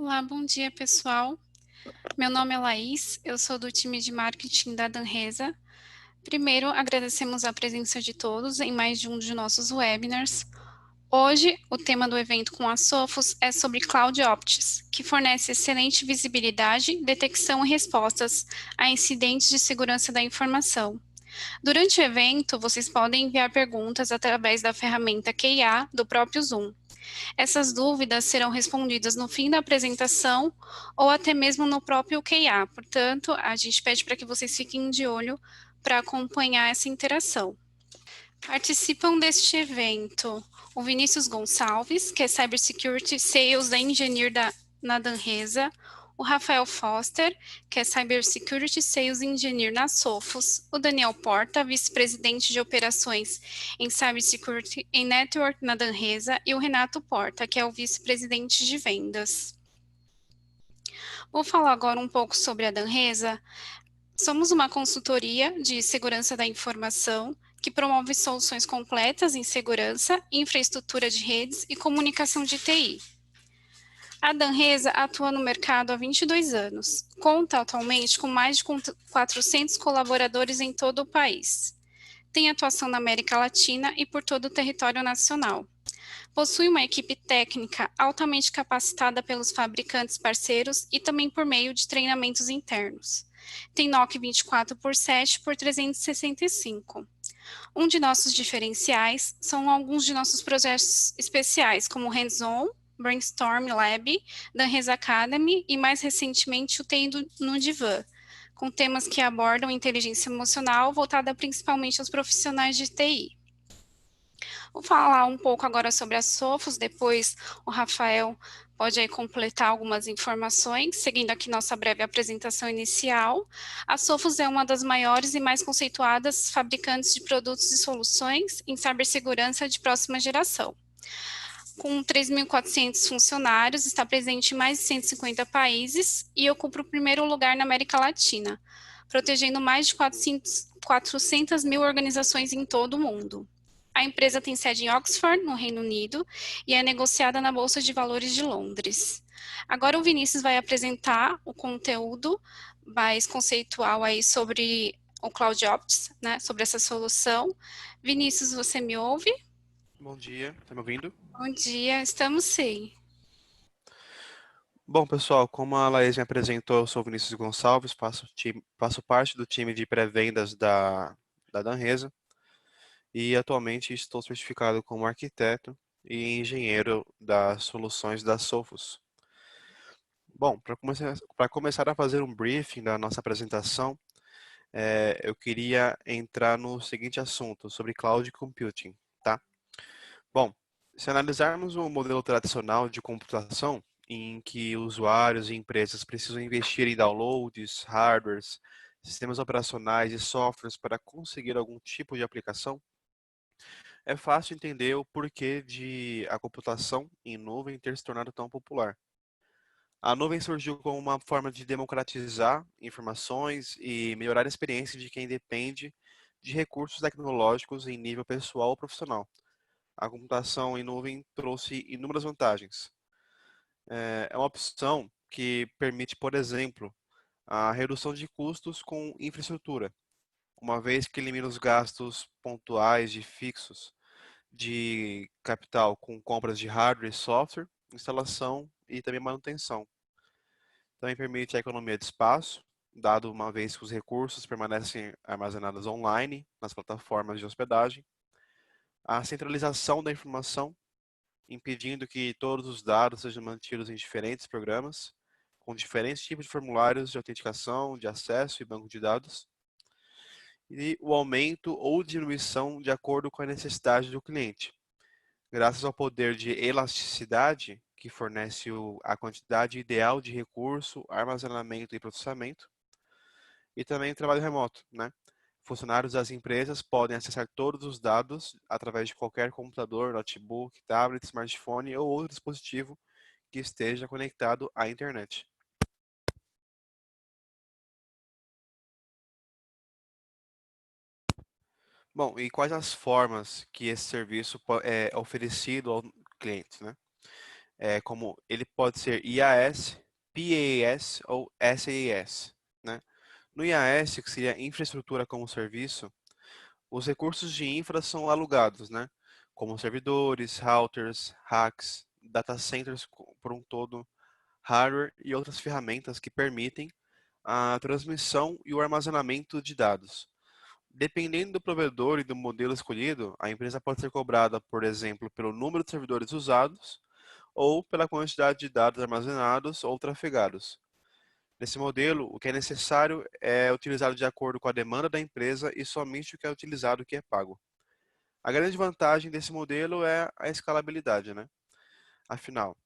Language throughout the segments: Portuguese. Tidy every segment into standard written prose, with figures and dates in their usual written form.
Olá, bom dia pessoal. Meu nome é Laís, eu sou do time de marketing da Danresa. Primeiro, agradecemos a presença de todos em mais de um de nossos webinars. Hoje, o tema do evento com a Sophos é sobre Cloud Opts, que fornece excelente visibilidade, detecção e respostas a incidentes de segurança da informação. Durante o evento, vocês podem enviar perguntas através da ferramenta QA do próprio Zoom. Essas dúvidas serão respondidas no fim da apresentação ou até mesmo no próprio QA. Portanto, a gente pede para que vocês fiquem de olho para acompanhar essa interação. Participam deste evento o Vinícius Gonçalves, que é Cybersecurity Sales da Engineer na Danresa, o Rafael Foster, que é Cybersecurity Sales Engineer na Sophos, o Daniel Porta, vice-presidente de operações em Cybersecurity em Network na Danresa, e o Renato Porta, que é o vice-presidente de vendas. Vou falar agora um pouco sobre a Danresa. Somos uma consultoria de segurança da informação que promove soluções completas em segurança, infraestrutura de redes e comunicação de TI. A Danresa atua no mercado há 22 anos. Conta atualmente com mais de 400 colaboradores em todo o país. Tem atuação na América Latina e por todo o território nacional. Possui uma equipe técnica altamente capacitada pelos fabricantes parceiros e também por meio de treinamentos internos. Tem NOC 24/7 por 365. Um de nossos diferenciais são alguns de nossos projetos especiais, como o Hands-On, Brainstorm Lab, Danresa Academy e, mais recentemente, o TI no Divã, com temas que abordam inteligência emocional voltada principalmente aos profissionais de TI. Vou falar um pouco agora sobre a Sophos, depois o Rafael pode aí completar algumas informações, seguindo aqui nossa breve apresentação inicial. A Sophos é uma das maiores e mais conceituadas fabricantes de produtos e soluções em cibersegurança de próxima geração. Com 3.400 funcionários, está presente em mais de 150 países e ocupa o primeiro lugar na América Latina, protegendo mais de 400 mil organizações em todo o mundo. A empresa tem sede em Oxford, no Reino Unido, e é negociada na Bolsa de Valores de Londres. Agora o Vinícius vai apresentar o conteúdo mais conceitual aí sobre o Cloud Ops, né, sobre essa solução. Vinícius, você me ouve? Bom dia, tá me ouvindo? Bom dia, estamos sim. Bom, pessoal, como a Laís me apresentou, eu sou o Vinícius Gonçalves, faço parte do time de pré-vendas da Danresa e atualmente estou certificado como arquiteto e engenheiro das soluções da Sophos. Bom, para começar a fazer um briefing da nossa apresentação, eu queria entrar no seguinte assunto, sobre cloud computing, tá? Bom, se analisarmos o modelo tradicional de computação, em que usuários e empresas precisam investir em downloads, hardwares, sistemas operacionais e softwares para conseguir algum tipo de aplicação, é fácil entender o porquê de a computação em nuvem ter se tornado tão popular. A nuvem surgiu como uma forma de democratizar informações e melhorar a experiência de quem depende de recursos tecnológicos em nível pessoal ou profissional. A computação em nuvem trouxe inúmeras vantagens. É uma opção que permite, por exemplo, a redução de custos com infraestrutura, uma vez que elimina os gastos pontuais de fixos de capital com compras de hardware e software, instalação e também manutenção. Também permite a economia de espaço, dado uma vez que os recursos permanecem armazenados online nas plataformas de hospedagem, a centralização da informação impedindo que todos os dados sejam mantidos em diferentes programas, com diferentes tipos de formulários de autenticação, de acesso e banco de dados, e o aumento ou diminuição de acordo com a necessidade do cliente. Graças ao poder de elasticidade, que fornece a quantidade ideal de recurso, armazenamento e processamento, e também o trabalho remoto, né? Funcionários das empresas podem acessar todos os dados através de qualquer computador, notebook, tablet, smartphone ou outro dispositivo que esteja conectado à internet. Bom, e quais as formas que esse serviço é oferecido ao cliente, né? como ele pode ser IaaS, PaaS ou SaaS, né? No IaaS, que seria infraestrutura como serviço, os recursos de infra são alugados, né? Como servidores, routers, racks, data centers por um todo, hardware e outras ferramentas que permitem a transmissão e o armazenamento de dados. Dependendo do provedor e do modelo escolhido, a empresa pode ser cobrada, por exemplo, pelo número de servidores usados ou pela quantidade de dados armazenados ou trafegados. Nesse modelo, o que é necessário é utilizado de acordo com a demanda da empresa e somente o que é utilizado que é pago. A grande vantagem desse modelo é a escalabilidade, né? Afinal,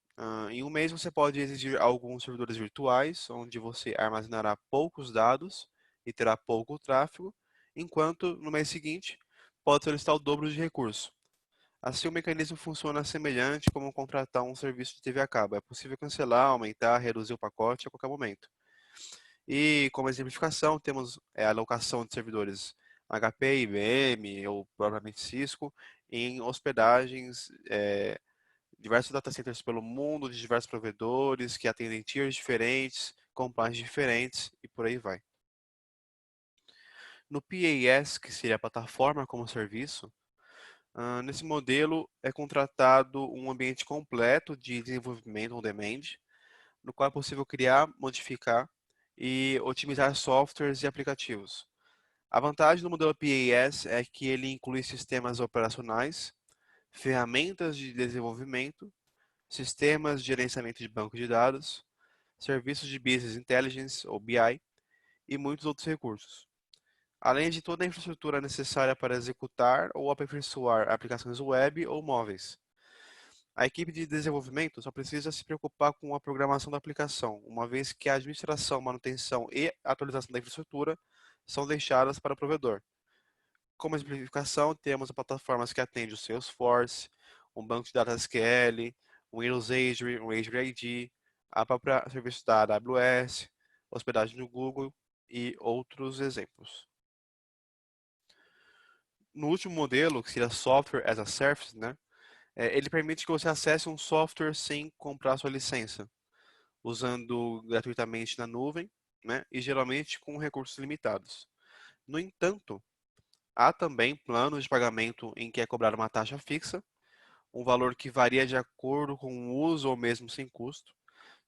em um mês você pode exigir alguns servidores virtuais, onde você armazenará poucos dados e terá pouco tráfego, enquanto no mês seguinte pode solicitar o dobro de recurso. Assim, o mecanismo funciona semelhante como contratar um serviço de TV a cabo. É possível cancelar, aumentar, reduzir o pacote a qualquer momento. E como exemplificação, temos a alocação de servidores HP, IBM ou propriamente Cisco em hospedagens, diversos data centers pelo mundo, de diversos provedores que atendem tiers diferentes, com planos diferentes e por aí vai. No PaaS, que seria a plataforma como serviço, nesse modelo é contratado um ambiente completo de desenvolvimento on demand, no qual é possível criar, modificar e otimizar softwares e aplicativos. A vantagem do modelo PaaS é que ele inclui sistemas operacionais, ferramentas de desenvolvimento, sistemas de gerenciamento de banco de dados, serviços de Business Intelligence, ou BI, e muitos outros recursos. Além de toda a infraestrutura necessária para executar ou aperfeiçoar aplicações web ou móveis. A equipe de desenvolvimento só precisa se preocupar com a programação da aplicação, uma vez que a administração, manutenção e atualização da infraestrutura são deixadas para o provedor. Como exemplificação, temos plataformas que atendem o Salesforce, um banco de dados SQL, o Windows Azure, o Azure AD, a própria serviço da AWS, hospedagem no Google e outros exemplos. No último modelo, que seria Software as a Service, né, ele permite que você acesse um software sem comprar sua licença, usando gratuitamente na nuvem, né, e geralmente com recursos limitados. No entanto, há também planos de pagamento em que é cobrada uma taxa fixa, um valor que varia de acordo com o uso ou mesmo sem custo,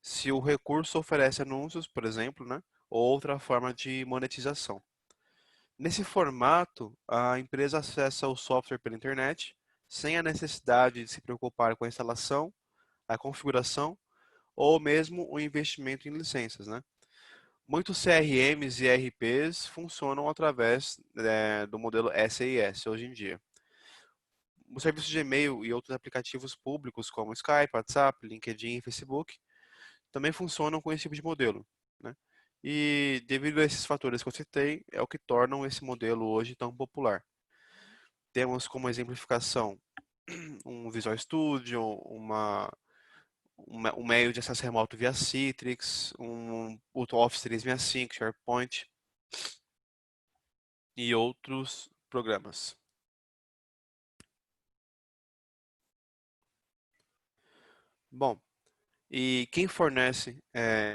se o recurso oferece anúncios, por exemplo, né, ou outra forma de monetização. Nesse formato, a empresa acessa o software pela internet, sem a necessidade de se preocupar com a instalação, a configuração ou mesmo o investimento em licenças, né? Muitos CRMs e ERPs funcionam através do modelo SaaS hoje em dia. O serviço de e-mail e outros aplicativos públicos como Skype, WhatsApp, LinkedIn e Facebook também funcionam com esse tipo de modelo, né? E devido a esses fatores que eu citei, é o que tornam esse modelo hoje tão popular. Temos como exemplificação um Visual Studio, um meio de acesso remoto via Citrix, o Office 365, SharePoint e outros programas. Bom, e quem fornece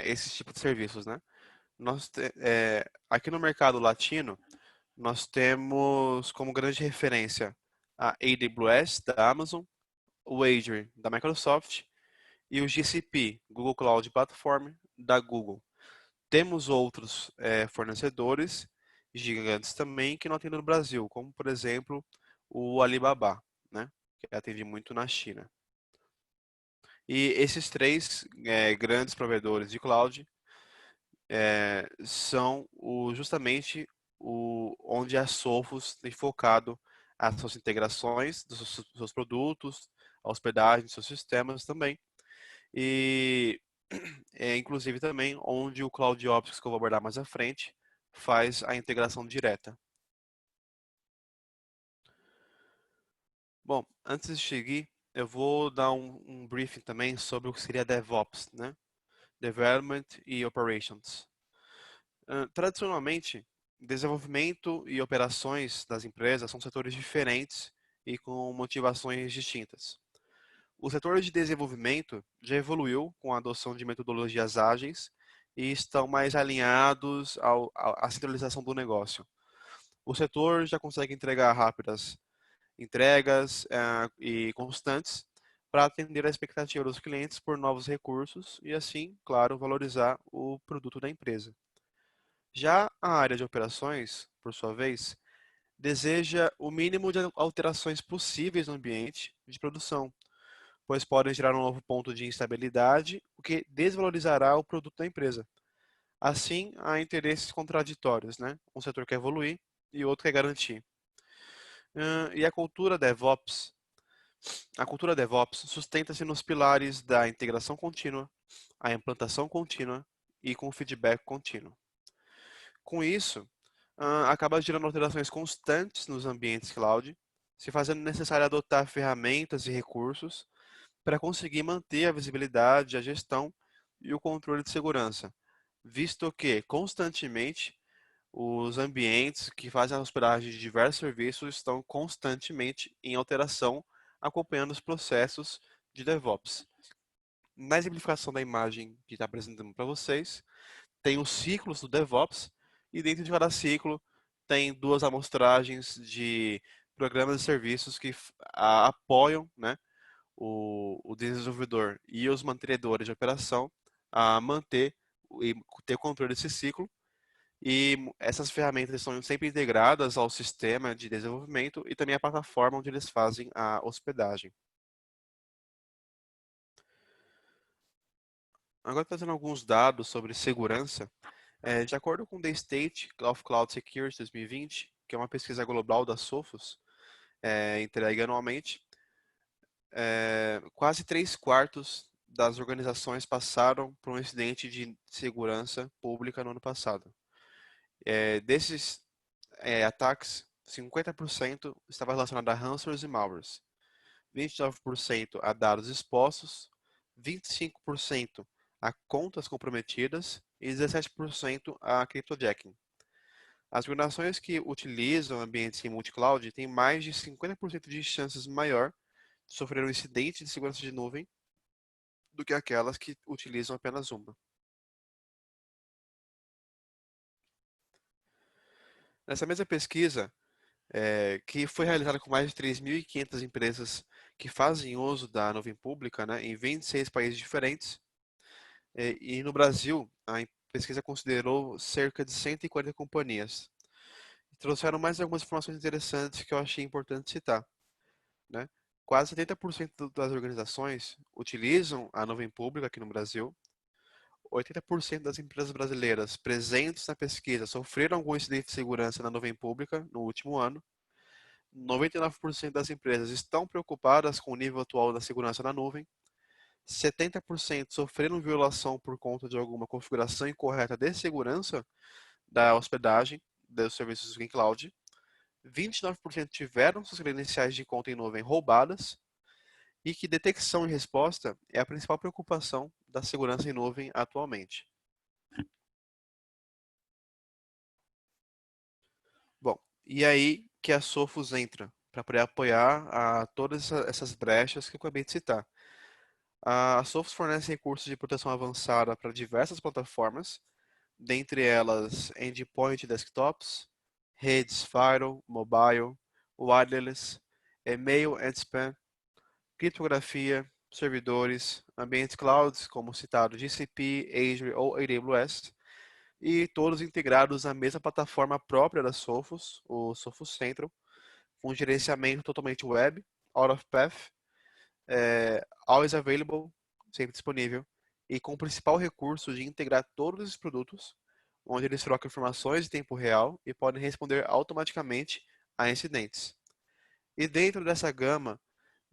esses tipos de serviços, né? Aqui no mercado latino, nós temos como grande referência a AWS da Amazon, o Azure da Microsoft e o GCP, Google Cloud Platform, da Google. Temos outros fornecedores gigantes também que não atendem no Brasil, como por exemplo o Alibaba, né, que atende muito na China. E esses três grandes provedores de cloud são justamente onde a Sophos tem focado as suas integrações dos seus produtos, a hospedagem dos seus sistemas também. E inclusive também onde o CloudOps, que eu vou abordar mais à frente, faz a integração direta. Bom, antes de seguir, eu vou dar um briefing também sobre o que seria DevOps, né? Development e Operations. Tradicionalmente, desenvolvimento e operações das empresas são setores diferentes e com motivações distintas. O setor de desenvolvimento já evoluiu com a adoção de metodologias ágeis e estão mais alinhados à centralização do negócio. O setor já consegue entregar rápidas entregas e constantes para atender a expectativa dos clientes por novos recursos e assim, claro, valorizar o produto da empresa. Já a área de operações, por sua vez, deseja o mínimo de alterações possíveis no ambiente de produção, pois podem gerar um novo ponto de instabilidade, o que desvalorizará o produto da empresa. Assim, há interesses contraditórios, né? Um setor quer evoluir e outro quer garantir. E a cultura DevOps? A cultura DevOps sustenta-se nos pilares da integração contínua, a implantação contínua e com feedback contínuo. Com isso, acaba gerando alterações constantes nos ambientes cloud, se fazendo necessário adotar ferramentas e recursos para conseguir manter a visibilidade, a gestão e o controle de segurança, visto que constantemente os ambientes que fazem a hospedagem de diversos serviços estão constantemente em alteração, acompanhando os processos de DevOps. Na exemplificação da imagem que está apresentando para vocês, tem os ciclos do DevOps, e dentro de cada ciclo tem duas amostragens de programas e serviços que apoiam, né, o desenvolvedor e os mantenedores de operação a manter e ter controle desse ciclo. E essas ferramentas são sempre integradas ao sistema de desenvolvimento e também à plataforma onde eles fazem a hospedagem. Agora trazendo alguns dados sobre segurança. De acordo com o The State of Cloud Security 2020, que é uma pesquisa global da Sophos, entregue anualmente, quase 3/4 das organizações passaram por um incidente de segurança pública no ano passado. Desses ataques, 50% estava relacionado a ransomwares e malwares, 29% a dados expostos, 25% a contas comprometidas e 17% a cryptojacking. As organizações que utilizam ambientes em multi-cloud têm mais de 50% de chances maior de sofrer um incidente de segurança de nuvem do que aquelas que utilizam apenas uma. Nessa mesma pesquisa, que foi realizada com mais de 3.500 empresas que fazem uso da nuvem pública, né, em 26 países diferentes, e no Brasil, a pesquisa considerou cerca de 140 companhias. Trouxeram mais algumas informações interessantes que eu achei importante citar, né? Quase 70% das organizações utilizam a nuvem pública aqui no Brasil. 80% das empresas brasileiras presentes na pesquisa sofreram algum incidente de segurança na nuvem pública no último ano. 99% das empresas estão preocupadas com o nível atual da segurança na nuvem. 70% sofreram violação por conta de alguma configuração incorreta de segurança da hospedagem dos serviços em cloud. 29% tiveram suas credenciais de conta em nuvem roubadas e que detecção e resposta é a principal preocupação da segurança em nuvem atualmente. Bom, e aí que a Sophos entra para poder apoiar todas essas brechas que eu acabei de citar. A Sophos fornece recursos de proteção avançada para diversas plataformas, dentre elas endpoint desktops, redes firewall, mobile, wireless, e-mail and spam, criptografia, servidores, ambientes clouds, como citado GCP, Azure ou AWS, e todos integrados na mesma plataforma própria da Sophos, o Sophos Central, com gerenciamento totalmente web, out of path, always available, sempre disponível, e com o principal recurso de integrar todos os produtos, onde eles trocam informações em tempo real e podem responder automaticamente a incidentes. E dentro dessa gama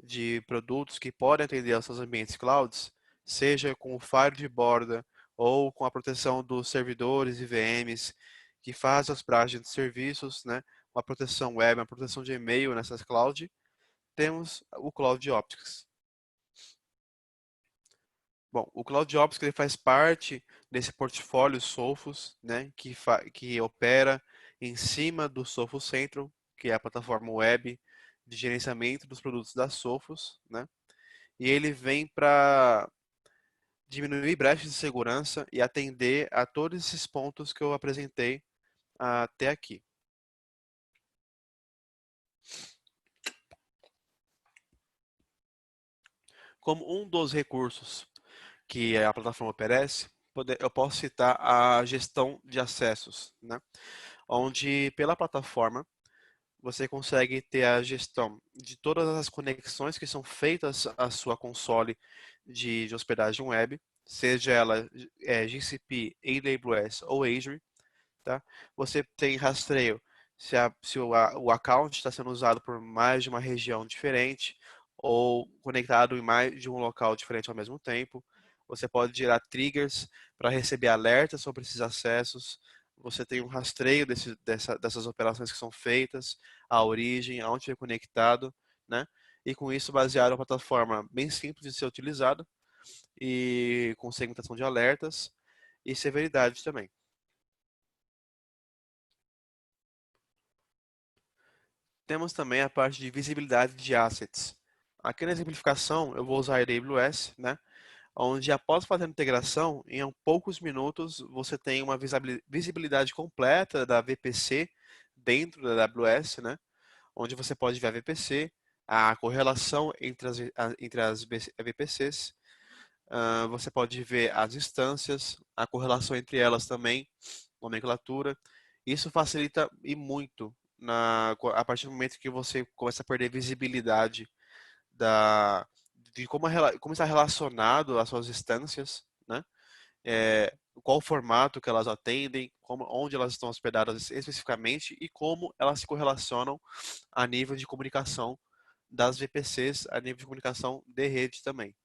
de produtos que podem atender aos seus ambientes clouds, seja com o Fire de borda ou com a proteção dos servidores e VMs que fazem as práticas de serviços, né, uma proteção web, uma proteção de e-mail nessas clouds, temos o Cloud Optics. Bom, o Cloud Optics ele faz parte desse portfólio Sophos, né, que opera em cima do Sophos Central, que é a plataforma web de gerenciamento dos produtos da Sophos, né? e ele vem para diminuir brechas de segurança e atender a todos esses pontos que eu apresentei até aqui. Como um dos recursos que a plataforma oferece, eu posso citar a gestão de acessos, né? Onde pela plataforma você consegue ter a gestão de todas as conexões que são feitas à sua console de hospedagem web, seja ela GCP, AWS ou Azure, tá? Você tem rastreio se o account está sendo usado por mais de uma região diferente ou conectado em mais de um local diferente ao mesmo tempo. Você pode gerar triggers para receber alertas sobre esses acessos. Você tem um rastreio dessas operações que são feitas, a origem, aonde foi conectado, né? E com isso basear uma plataforma bem simples de ser utilizada e com segmentação de alertas e severidade também. Temos também a parte de visibilidade de assets. Aqui na exemplificação eu vou usar a AWS, né? Onde após fazer a integração, em poucos minutos você tem uma visibilidade completa da VPC dentro da AWS, né? Onde você pode ver a VPC, a correlação entre as VPCs, você pode ver as instâncias, a correlação entre elas também, nomenclatura. Isso facilita e muito a partir do momento que você começa a perder visibilidade de como está relacionado às suas instâncias, né? Qual o formato que elas atendem, onde elas estão hospedadas especificamente e como elas se correlacionam a nível de comunicação das VPCs, a nível de comunicação de rede também.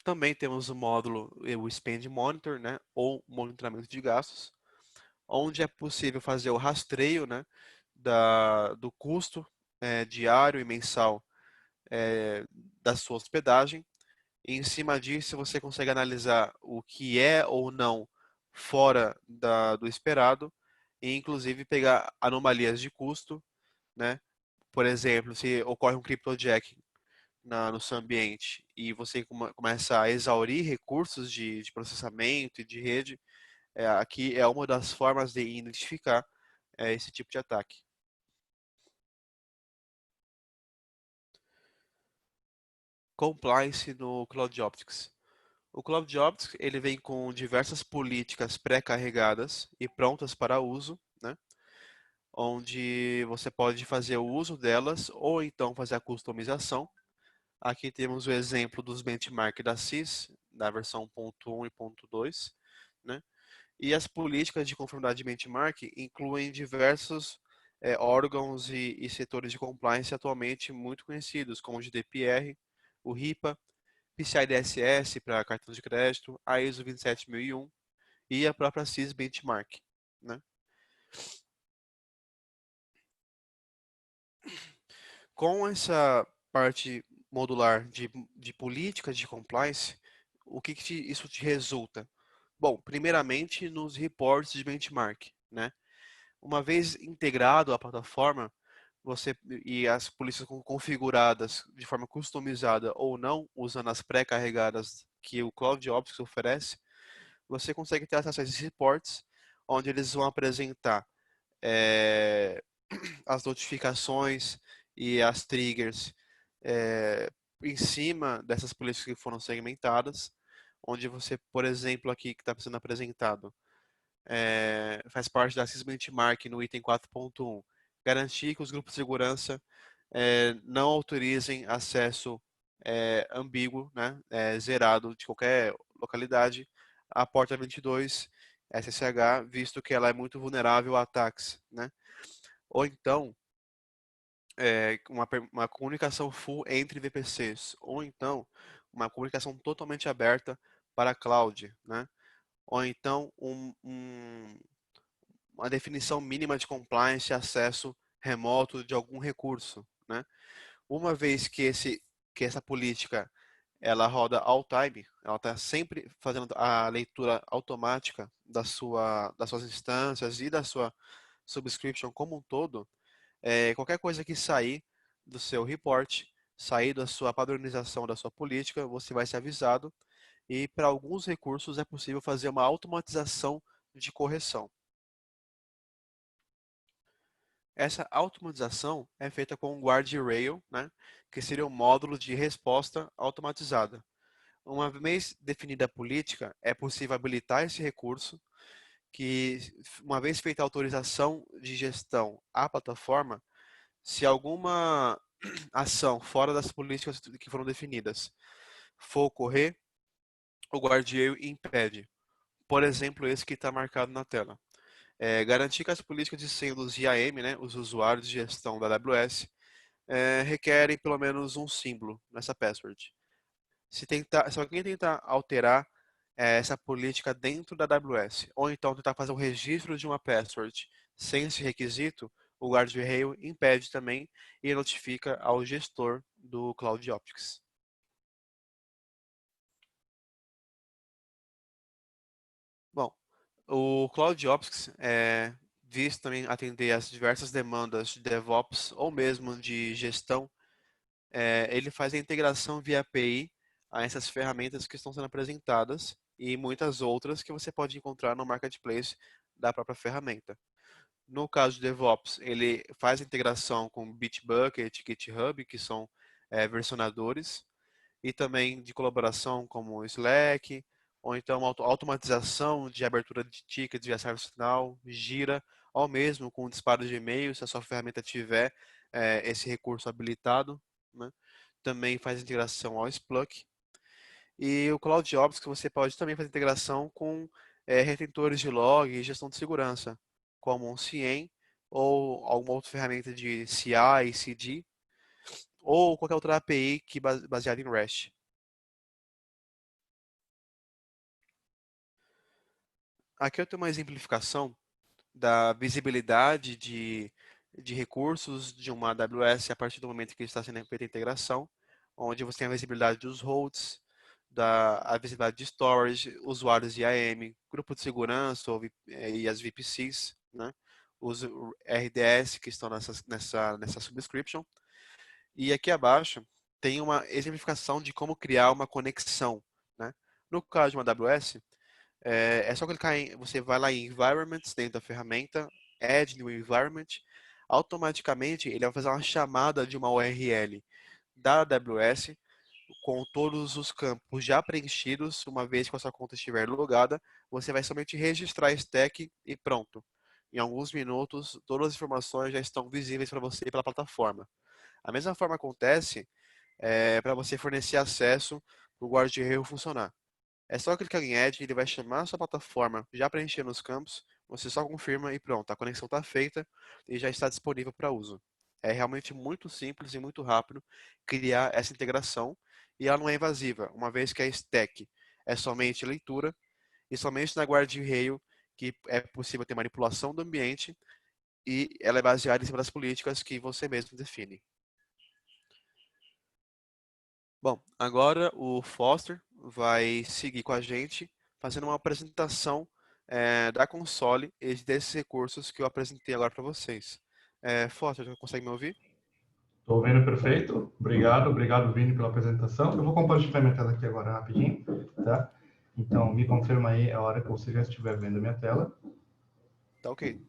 Também temos o módulo, o Spend Monitor, né, ou monitoramento de gastos, onde é possível fazer o rastreio, né, do custo diário e mensal da sua hospedagem. E em cima disso, você consegue analisar o que é ou não fora do esperado e, inclusive, pegar anomalias de custo, né? Por exemplo, se ocorre um cryptojack no seu ambiente e você começa a exaurir recursos de processamento e de rede, aqui é uma das formas de identificar esse tipo de ataque. Compliance no CloudOptics. O CloudOptics ele vem com diversas políticas pré-carregadas e prontas para uso, né? Onde você pode fazer o uso delas ou então fazer a customização. Aqui temos o exemplo dos benchmark da CIS, da versão 1.1 e 1.2, né? E as políticas de conformidade de benchmark incluem diversos órgãos e setores de compliance atualmente muito conhecidos, como o GDPR, o RIPA, PCI DSS para cartão de crédito, a ISO 27001 e a própria CIS Benchmark, né? Com essa parte modular de políticas de compliance, isso te resulta? Bom, primeiramente nos reports de benchmark, né? Uma vez integrado à plataforma, você e as polícias configuradas de forma customizada ou não, usando as pré-carregadas que o CloudOps oferece, você consegue ter acesso a esses reports, onde eles vão apresentar é, as notificações e as triggers é, em cima dessas políticas que foram segmentadas, onde você, por exemplo, aqui que está sendo apresentado, faz parte da SIS Benchmark no item 4.1, garantir que os grupos de segurança não autorizem acesso ambíguo, né, zerado de qualquer localidade à porta 22 SSH, visto que ela é muito vulnerável a ataques, né? Ou então, uma comunicação full entre VPCs, ou então uma comunicação totalmente aberta para a cloud, né? Ou então uma definição mínima de compliance e acesso remoto de algum recurso, né? Uma vez que essa política ela roda all time, ela está sempre fazendo a leitura automática das suas instâncias e da sua subscription como um todo, Qualquer coisa que sair do seu report, sair da sua padronização da sua política, você vai ser avisado. E para alguns recursos é possível fazer uma automatização de correção. Essa automatização é feita com o guardrail, né, que seria o módulo de resposta automatizada. Uma vez definida a política, é possível habilitar esse recurso, que uma vez feita a autorização de gestão à plataforma, se alguma ação fora das políticas que foram definidas for ocorrer, o guardrail impede. Por exemplo, esse que está marcado na tela. Garantir que as políticas de senha dos IAM, né, os usuários de gestão da AWS, requerem pelo menos um símbolo nessa password. Se alguém tentar alterar essa política dentro da AWS, ou então tentar fazer um registro de uma password sem esse requisito, o guardrail impede também e notifica ao gestor do CloudOptics. Bom, o CloudOptics visa também atender às diversas demandas de DevOps ou mesmo de gestão. Ele faz a integração via API a essas ferramentas que estão sendo apresentadas e muitas outras que você pode encontrar no marketplace da própria ferramenta. No caso de DevOps, ele faz a integração com Bitbucket, GitHub, que são versionadores, e também de colaboração como Slack, ou então automatização de abertura de tickets via ServiceNow, Gira, ou mesmo com disparo de e-mail, se a sua ferramenta tiver esse recurso habilitado, né? Também faz integração ao Splunk. E o CloudOps, que você pode também fazer integração com retentores de log e gestão de segurança, como um CIEM ou alguma outra ferramenta de CI, CD, ou qualquer outra API que baseada em REST. Aqui eu tenho uma exemplificação da visibilidade de recursos de uma AWS a partir do momento que está sendo feita a integração, onde você tem a visibilidade dos hosts, a visibilidade de storage, usuários IAM, grupo de segurança e as VPCs, né? Os RDS que estão nessa subscription. E aqui abaixo tem uma exemplificação de como criar uma conexão, né? No caso de uma AWS, só clicar você vai lá em Environments, dentro da ferramenta, Add New Environment, automaticamente ele vai fazer uma chamada de uma URL da AWS com todos os campos já preenchidos. Uma vez que a sua conta estiver logada, você vai somente registrar a stack e pronto. Em alguns minutos, todas as informações já estão visíveis para você pela plataforma. A mesma forma acontece para você fornecer acesso para o guardrail funcionar. É só clicar em Add, ele vai chamar a sua plataforma já preenchendo os campos, você só confirma e pronto, a conexão está feita e já está disponível para uso. É realmente muito simples e muito rápido criar essa integração e ela não é invasiva, uma vez que a stack é somente leitura e somente na guardrail que é possível ter manipulação do ambiente e ela é baseada em cima das políticas que você mesmo define. Bom, agora o Foster vai seguir com a gente, fazendo uma apresentação da console e desses recursos que eu apresentei agora para vocês. Foster, já consegue me ouvir? Estou ouvindo perfeito. Obrigado, Vini, pela apresentação. Eu vou compartilhar minha tela aqui agora rapidinho, tá? Então, me confirma aí a hora que você já estiver vendo a minha tela. Tá ok.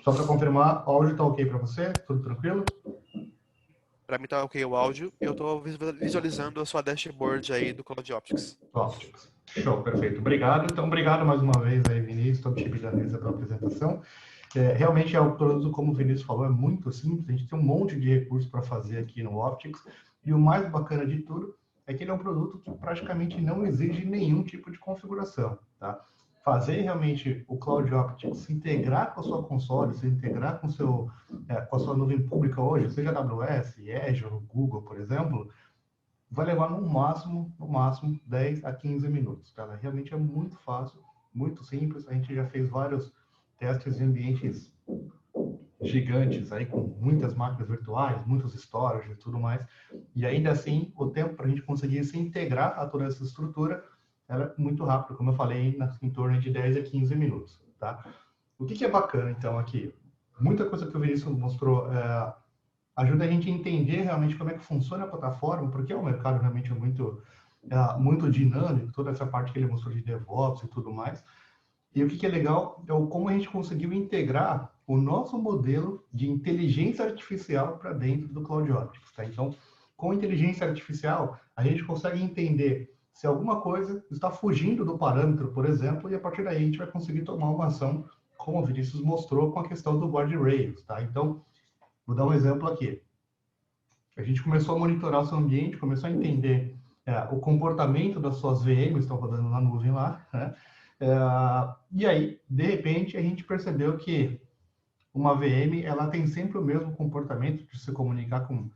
Só para confirmar, o áudio tá ok para você? Tudo tranquilo? Para mim tá ok o áudio e eu estou visualizando a sua dashboard aí do CloudOptics. Ópticos. Show, perfeito. Obrigado. Então, obrigado mais uma vez aí, Vinícius, todo time da mesa pela apresentação. Realmente é um produto, como o Vinícius falou, é muito simples. A gente tem um monte de recursos para fazer aqui no Optics. E o mais bacana de tudo é que ele é um produto que praticamente não exige nenhum tipo de configuração, tá? Fazer realmente o Cloud Optics se integrar com a sua console, se integrar com a sua nuvem pública hoje, seja AWS, Azure, Google, por exemplo, vai levar no máximo 10 a 15 minutos, cara. Realmente é muito fácil, muito simples. A gente já fez vários testes em ambientes gigantes aí com muitas máquinas virtuais, muitos storage e tudo mais. E ainda assim, o tempo para a gente conseguir se integrar a toda essa estrutura era muito rápido, como eu falei, em torno de 10 a 15 minutos, tá? O que é bacana, então, aqui? muita coisa que o Vinícius mostrou ajuda a gente a entender realmente como é que funciona a plataforma, porque é um mercado realmente muito dinâmico, toda essa parte que ele mostrou de DevOps e tudo mais. E o que é legal é como a gente conseguiu integrar o nosso modelo de inteligência artificial para dentro do CloudOptics. Tá? Então, com inteligência artificial, a gente consegue entender se alguma coisa está fugindo do parâmetro, por exemplo, e a partir daí a gente vai conseguir tomar uma ação, como o Vinícius mostrou com a questão do guardrails. Tá? Então, vou dar um exemplo aqui. A gente começou a monitorar o seu ambiente, começou a entender o comportamento das suas VMs, estão rodando na nuvem lá, né? E aí, de repente, a gente percebeu que uma VM ela tem sempre o mesmo comportamento de se comunicar com,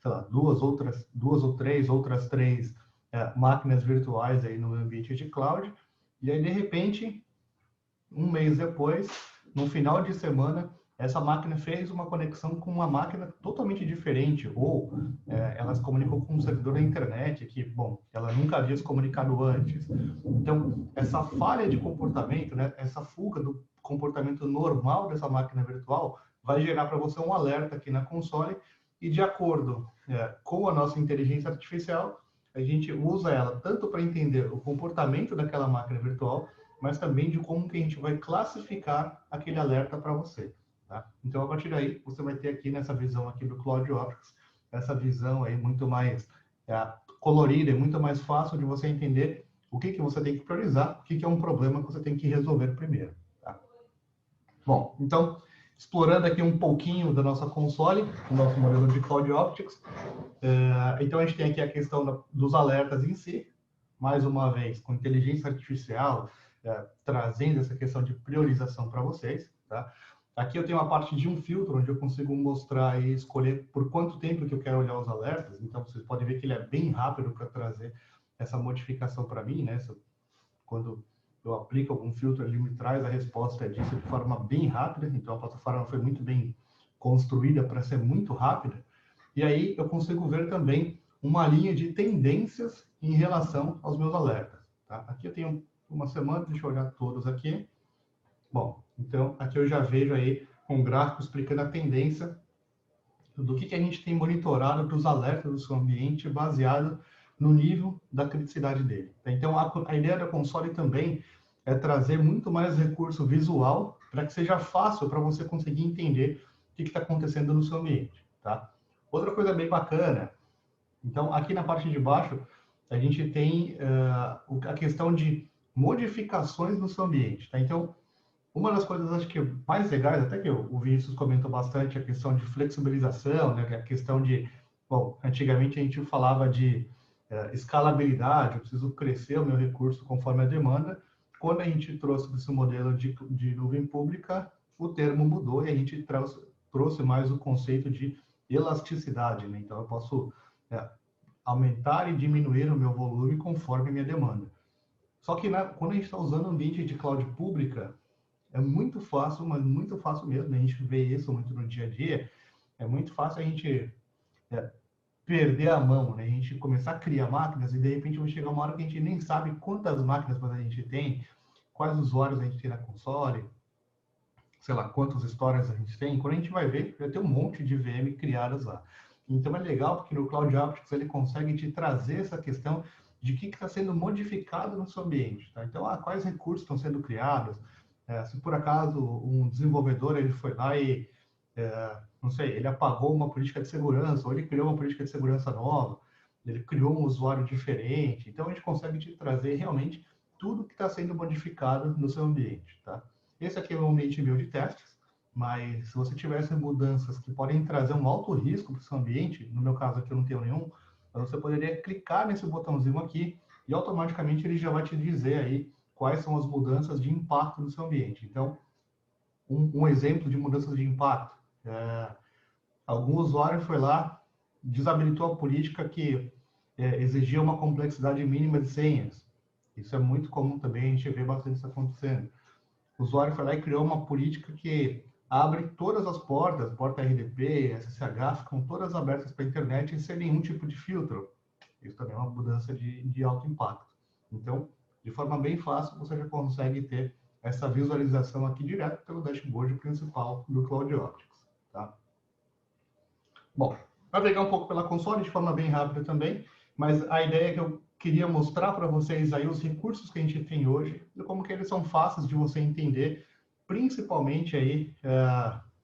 sei lá, duas ou três outras máquinas virtuais aí no ambiente de cloud. E aí, de repente, um mês depois, no final de semana, essa máquina fez uma conexão com uma máquina totalmente diferente, ou ela se comunicou com um servidor da internet que, bom, ela nunca havia se comunicado antes. Então, essa falha de comportamento, né, essa fuga do comportamento normal dessa máquina virtual, vai gerar para você um alerta aqui na console, e de acordo com a nossa inteligência artificial, a gente usa ela tanto para entender o comportamento daquela máquina virtual, mas também de como que a gente vai classificar aquele alerta para você. Tá? Então, a partir daí, você vai ter aqui nessa visão aqui do CloudOptics, essa visão aí muito mais colorida, é muito mais fácil de você entender o que você tem que priorizar, o que é um problema que você tem que resolver primeiro. Tá? Bom, então, explorando aqui um pouquinho da nossa console, o nosso modelo de CloudOptics, então a gente tem aqui a questão dos alertas em si, mais uma vez, com inteligência artificial, trazendo essa questão de priorização para vocês. Tá? Aqui eu tenho uma parte de um filtro, onde eu consigo mostrar e escolher por quanto tempo que eu quero olhar os alertas. Então, vocês podem ver que ele é bem rápido para trazer essa modificação para mim, né? Quando eu aplico algum filtro, ele me traz a resposta disso de forma bem rápida. Então, a plataforma foi muito bem construída para ser muito rápida. E aí, eu consigo ver também uma linha de tendências em relação aos meus alertas. Tá? Aqui eu tenho uma semana, deixa eu olhar todos aqui. Bom, então aqui eu já vejo aí um gráfico explicando a tendência do que a gente tem monitorado dos alertas do seu ambiente baseado no nível da criticidade dele. Então a ideia da console também é trazer muito mais recurso visual para que seja fácil para você conseguir entender o que está acontecendo no seu ambiente. Tá? Outra coisa bem bacana, então aqui na parte de baixo a gente tem a questão de modificações no seu ambiente. Tá? Então, uma das coisas, acho que mais legais, até que o Vinícius comentou bastante, a questão de flexibilização, né? A questão de, bom, antigamente a gente falava de escalabilidade, eu preciso crescer o meu recurso conforme a demanda. Quando a gente trouxe esse modelo de nuvem pública, o termo mudou e a gente trouxe mais o conceito de elasticidade, né? Então, eu posso aumentar e diminuir o meu volume conforme a minha demanda. Só que quando a gente está usando ambiente de cloud pública, é muito fácil, mas muito fácil mesmo. A gente vê isso muito no dia a dia. É muito fácil a gente perder a mão, né? A gente começar a criar máquinas e de repente vai chegar uma hora que a gente nem sabe quantas máquinas a gente tem, quais usuários a gente tem na console, sei lá, quantos stories a gente tem. Quando a gente vai ver, já tem um monte de VM criadas lá. Então é legal porque no CloudOptics ele consegue te trazer essa questão de o que está sendo modificado no seu ambiente. Tá? Então, quais recursos estão sendo criados, se por acaso um desenvolvedor ele foi lá e, não sei, ele apagou uma política de segurança, ou ele criou uma política de segurança nova, ele criou um usuário diferente. Então, a gente consegue te trazer realmente tudo que está sendo modificado no seu ambiente. Tá? Esse aqui é o ambiente meu de testes, mas se você tivesse mudanças que podem trazer um alto risco para o seu ambiente, no meu caso aqui eu não tenho nenhum, você poderia clicar nesse botãozinho aqui e automaticamente ele já vai te dizer aí quais são as mudanças de impacto no seu ambiente. Então, um exemplo de mudanças de impacto. Algum usuário foi lá, desabilitou a política que exigia uma complexidade mínima de senhas. Isso é muito comum também, a gente vê bastante isso acontecendo. O usuário foi lá e criou uma política que abre todas as portas, porta RDP, SSH, ficam todas abertas para a internet sem nenhum tipo de filtro. Isso também é uma mudança de alto impacto. Então, de forma bem fácil, você já consegue ter essa visualização aqui direto pelo dashboard principal do CloudOptics, tá? Bom, vai pegar um pouco pela console de forma bem rápida também, mas a ideia é que eu queria mostrar para vocês aí os recursos que a gente tem hoje e como que eles são fáceis de você entender, principalmente aí,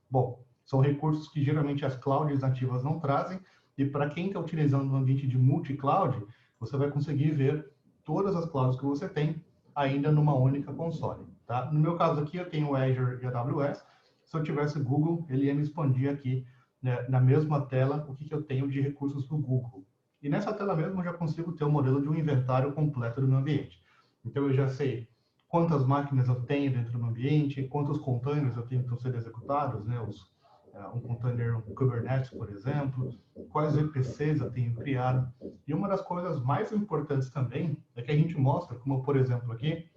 bom, são recursos que geralmente as clouds nativas não trazem, e para quem está utilizando um ambiente de multi-cloud, você vai conseguir ver todas as clouds que você tem ainda numa única console, tá? No meu caso aqui, eu tenho o Azure e a AWS. Se eu tivesse Google, ele ia me expandir aqui, né, na mesma tela, o que eu tenho de recursos do Google. E nessa tela mesmo, eu já consigo ter um modelo de um inventário completo do meu ambiente. Então, eu já sei quantas máquinas eu tenho dentro do meu ambiente, quantos containers eu tenho que ser executados, né, um container, um Kubernetes, por exemplo, quais VPCs eu tenho criado. E uma das coisas mais importantes também é que a gente mostra, como por exemplo aqui,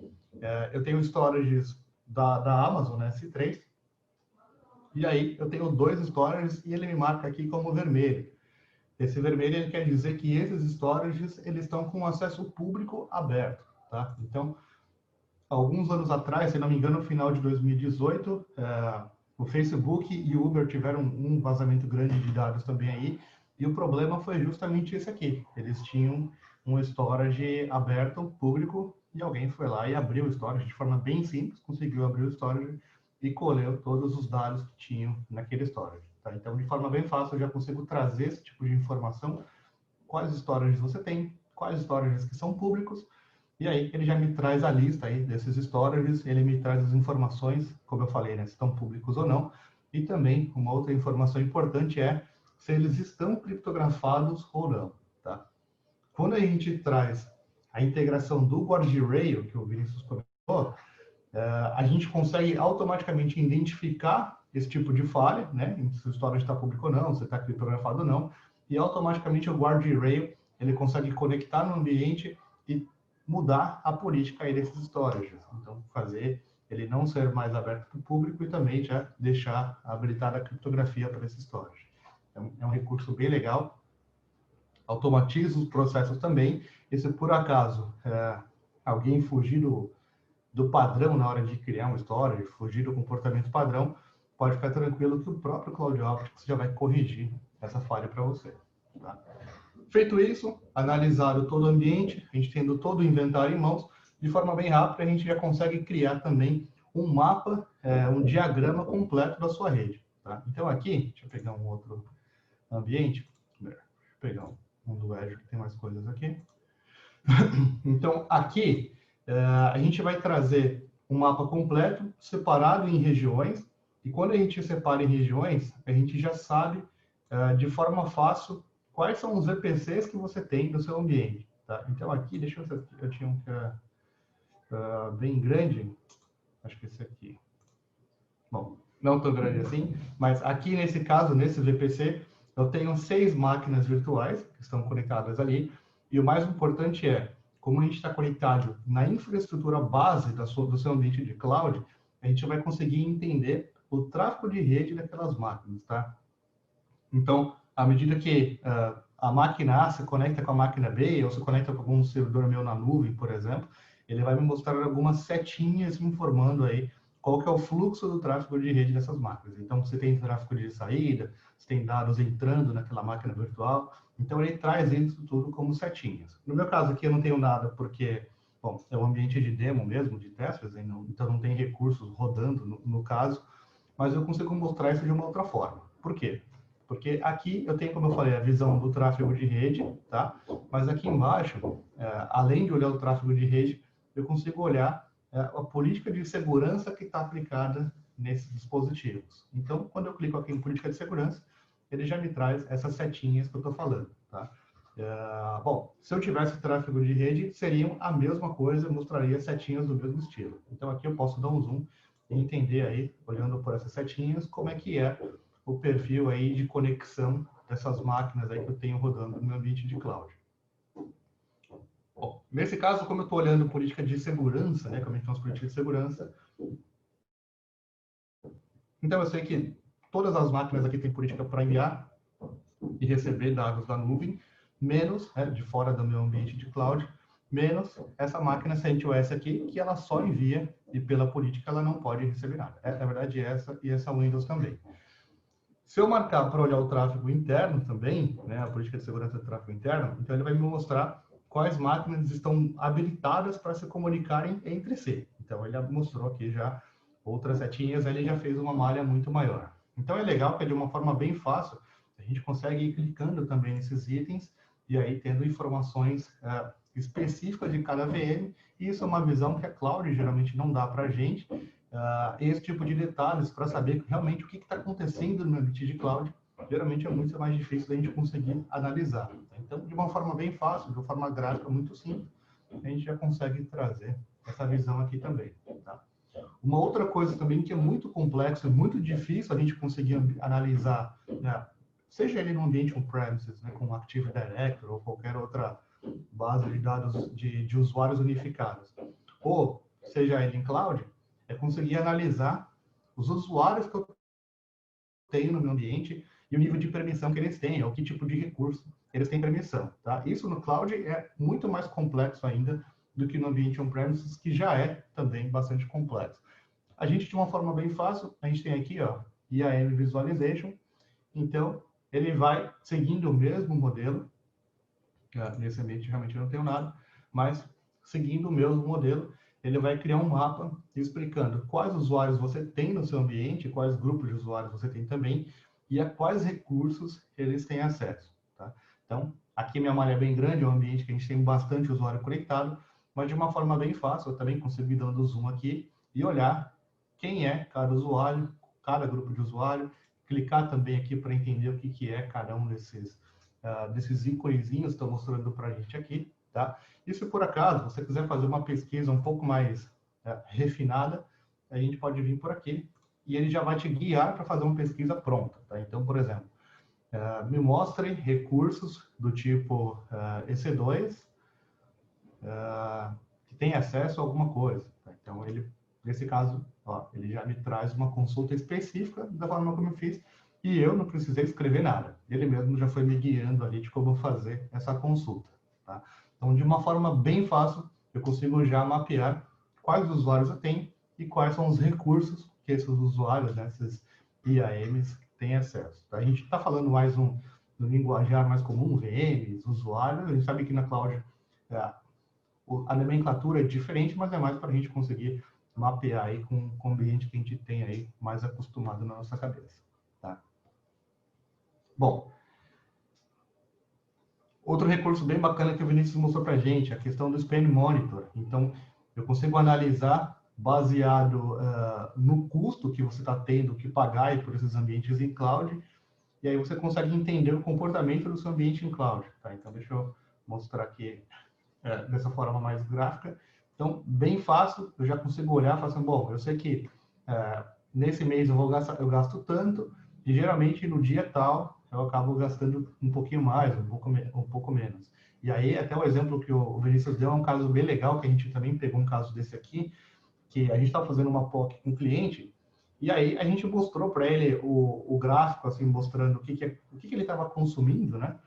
eu tenho storages da Amazon, né, S3, e aí eu tenho 2 storages e ele me marca aqui como vermelho. Esse vermelho ele quer dizer que esses storages eles estão com acesso público aberto, tá? Então, alguns anos atrás, se não me engano, no final de 2018, o Facebook e o Uber tiveram um vazamento grande de dados também aí, e o problema foi justamente esse aqui. Eles tinham um storage aberto, público, e alguém foi lá e abriu o storage de forma bem simples, conseguiu abrir o storage e colheu todos os dados que tinham naquele storage. Tá? Então, de forma bem fácil, eu já consigo trazer esse tipo de informação, quais storages você tem, quais storages que são públicos, e aí ele já me traz a lista aí desses storages, ele me traz as informações, como eu falei, né, se estão públicos ou não, e também uma outra informação importante é se eles estão criptografados ou não, tá? Quando a gente traz a integração do guardrail, que o Vinícius comentou, a gente consegue automaticamente identificar esse tipo de falha, né, se o storage está público ou não, se está criptografado ou não, e automaticamente o guardrail, ele consegue conectar no ambiente e mudar a política aí desses storages. Então, fazer ele não ser mais aberto para o público e também já deixar habilitada a criptografia para esse storage. É um recurso bem legal. Automatiza os processos também. E se por acaso alguém fugir do padrão na hora de criar um storage, fugir do comportamento padrão, pode ficar tranquilo que o próprio CloudOptics já vai corrigir essa falha para você. Tá? Feito isso, analisado todo o ambiente, a gente tendo todo o inventário em mãos, de forma bem rápida, a gente já consegue criar também um mapa, um diagrama completo da sua rede. Tá? Então aqui, deixa eu pegar um outro ambiente, deixa eu pegar um do Azure que tem mais coisas aqui. Então aqui, a gente vai trazer um mapa completo, separado em regiões, e quando a gente separa em regiões, a gente já sabe de forma fácil quais são os VPCs que você tem no seu ambiente. Tá? Então aqui, deixa eu ver, eu tinha um que é bem grande, acho que esse aqui. Bom, não tão grande assim, mas aqui nesse caso, nesse VPC, eu tenho 6 máquinas virtuais que estão conectadas ali, e o mais importante é, como a gente está conectado na infraestrutura base do seu ambiente de cloud, a gente vai conseguir entender o tráfego de rede daquelas máquinas, tá? Então, à medida que a máquina A se conecta com a máquina B, ou se conecta com algum servidor meu na nuvem, por exemplo, ele vai me mostrar algumas setinhas informando aí qual que é o fluxo do tráfego de rede dessas máquinas. Então, você tem tráfego de saída, você tem dados entrando naquela máquina virtual, então ele traz isso tudo como setinhas. No meu caso aqui eu não tenho nada porque, bom, é um ambiente de demo mesmo, de testes, então não tem recursos rodando no caso, mas eu consigo mostrar isso de uma outra forma. Por quê? Porque aqui eu tenho, como eu falei, a visão do tráfego de rede, tá? Mas aqui embaixo, além de olhar o tráfego de rede, eu consigo olhar a política de segurança que está aplicada nesses dispositivos. Então, quando eu clico aqui em política de segurança, ele já me traz essas setinhas que eu estou falando, tá? Bom, se eu tivesse tráfego de rede, seriam a mesma coisa, mostraria setinhas do mesmo estilo. Então, aqui eu posso dar um zoom e entender aí, olhando por essas setinhas, como é que é o perfil aí de conexão dessas máquinas aí que eu tenho rodando no meu ambiente de cloud. Bom, nesse caso, como eu estou olhando política de segurança, né, como é que são as políticas de segurança, então eu sei que todas as máquinas aqui têm política para enviar e receber dados da nuvem, menos de fora do meu ambiente de cloud. menos essa máquina CentOS aqui, que ela só envia e pela política ela não pode receber nada. Na verdade, essa e essa Windows também. Se eu marcar para olhar o tráfego interno também, né, a política de segurança do tráfego interno, então ele vai me mostrar quais máquinas estão habilitadas para se comunicarem entre si. Então ele mostrou aqui já outras setinhas, ele já fez uma malha muito maior. Então é legal que de uma forma bem fácil, a gente consegue ir clicando também nesses itens e aí tendo informações específicas de cada VM, e isso é uma visão que a Cloud geralmente não dá para a gente, esse tipo de detalhes para saber realmente o que está acontecendo no ambiente de cloud, geralmente é muito mais difícil da gente conseguir analisar. Então, de uma forma bem fácil, de uma forma gráfica muito simples, a gente já consegue trazer essa visão aqui também. Tá? Uma outra coisa também que é muito complexo, muito difícil a gente conseguir analisar, né? Seja ele no ambiente on-premises, né, com Active Directory ou qualquer outra base de dados de usuários unificados, ou seja ele em cloud, é conseguir analisar os usuários que eu tenho no meu ambiente e o nível de permissão que eles têm, ou que tipo de recurso eles têm permissão. Tá? Isso no cloud é muito mais complexo ainda do que no ambiente on-premises, que já é também bastante complexo. A gente, de uma forma bem fácil, a gente tem aqui, ó, IAM Visualization. Então, ele vai seguindo o mesmo modelo. Nesse ambiente realmente eu não tenho nada, mas seguindo o mesmo modelo, ele vai criar um mapa explicando quais usuários você tem no seu ambiente, quais grupos de usuários você tem também, e a quais recursos eles têm acesso. Tá? Então, aqui minha malha é bem grande, é um ambiente que a gente tem bastante usuário conectado, mas de uma forma bem fácil, eu também consigo ir dando zoom aqui e olhar quem é cada usuário, cada grupo de usuário, clicar também aqui para entender o que é cada um desses íconezinhos que estão mostrando para a gente aqui, tá? E se por acaso você quiser fazer uma pesquisa um pouco mais refinada, a gente pode vir por aqui e ele já vai te guiar para fazer uma pesquisa pronta, tá? Então, por exemplo, me mostre recursos do tipo EC2 que tem acesso a alguma coisa, tá? Então, ele, nesse caso, ó, ele já me traz uma consulta específica da forma como eu fiz, e eu não precisei escrever nada. Ele mesmo já foi me guiando ali de como fazer essa consulta. Tá? Então, de uma forma bem fácil, eu consigo já mapear quais usuários eu tenho e quais são os recursos que esses usuários, né, esses IAMs, têm acesso. Tá? A gente está falando mais no linguajar mais comum, VMs, usuários. A gente sabe que na cloud a nomenclatura é diferente, mas é mais para a gente conseguir mapear aí com o ambiente que a gente tem aí mais acostumado na nossa cabeça. Tá? Bom, outro recurso bem bacana que o Vinícius mostrou para a gente, a questão do Spam Monitor. Então, eu consigo analisar baseado no custo que você está tendo que pagar por esses ambientes em cloud, e aí você consegue entender o comportamento do seu ambiente em cloud. Tá? Então, deixa eu mostrar aqui dessa forma mais gráfica. Então, bem fácil, eu já consigo olhar e falar assim, bom, eu sei que nesse mês eu gasto tanto, e geralmente no dia tal eu acabo gastando um pouquinho mais, um pouco menos. E aí, até o exemplo que o Vinícius deu é um caso bem legal, que a gente também pegou um caso desse aqui, que a gente está fazendo uma POC com o cliente, e aí a gente mostrou para ele o gráfico, assim, mostrando o que ele estava consumindo, né?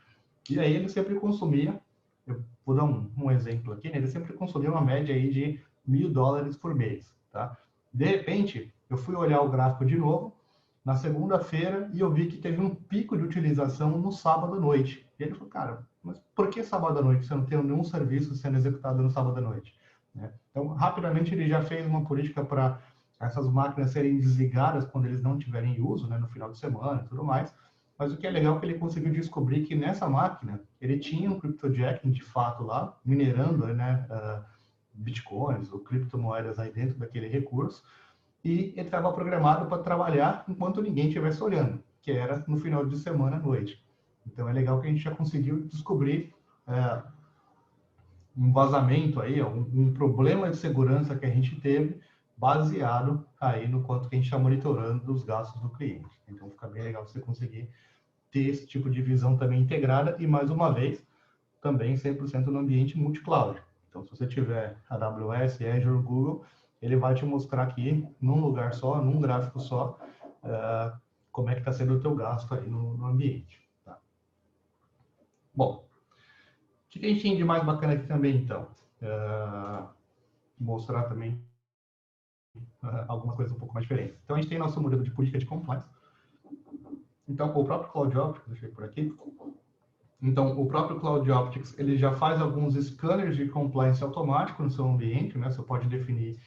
E aí ele sempre consumia, eu vou dar um exemplo aqui, né? Ele sempre consumia uma média aí de $1.000 por mês, tá? De repente, eu fui olhar o gráfico de novo, na segunda-feira, e eu vi que teve um pico de utilização no sábado à noite. E ele falou, cara, mas por que sábado à noite? Você não tem nenhum serviço sendo executado no sábado à noite? Né? Então, rapidamente, ele já fez uma política para essas máquinas serem desligadas quando eles não tiverem em uso, né, no final de semana e tudo mais. Mas o que é legal é que ele conseguiu descobrir que nessa máquina, ele tinha um cryptojacking de fato lá, minerando, né, bitcoins ou criptomoedas aí dentro daquele recurso, e ele estava programado para trabalhar enquanto ninguém estivesse olhando, que era no final de semana à noite. Então é legal que a gente já conseguiu descobrir um vazamento aí, um problema de segurança que a gente teve, baseado aí no quanto que a gente está monitorando os gastos do cliente. Então fica bem legal você conseguir ter esse tipo de visão também integrada e, mais uma vez, também 100% no ambiente multi-cloud. Então, se você tiver AWS, Azure, Google, ele vai te mostrar aqui, num lugar só, num gráfico só, como é que está sendo o teu gasto aí no ambiente. Tá? Bom, o que a gente tem de mais bacana aqui também, então? mostrar também algumas coisas um pouco mais diferentes. Então, a gente tem nosso modelo de política de compliance. Então, o próprio Cloud Optics, deixa eu ir por aqui. Então, o próprio Cloud Optics, ele já faz alguns scanners de compliance automático no seu ambiente, né? Você pode definir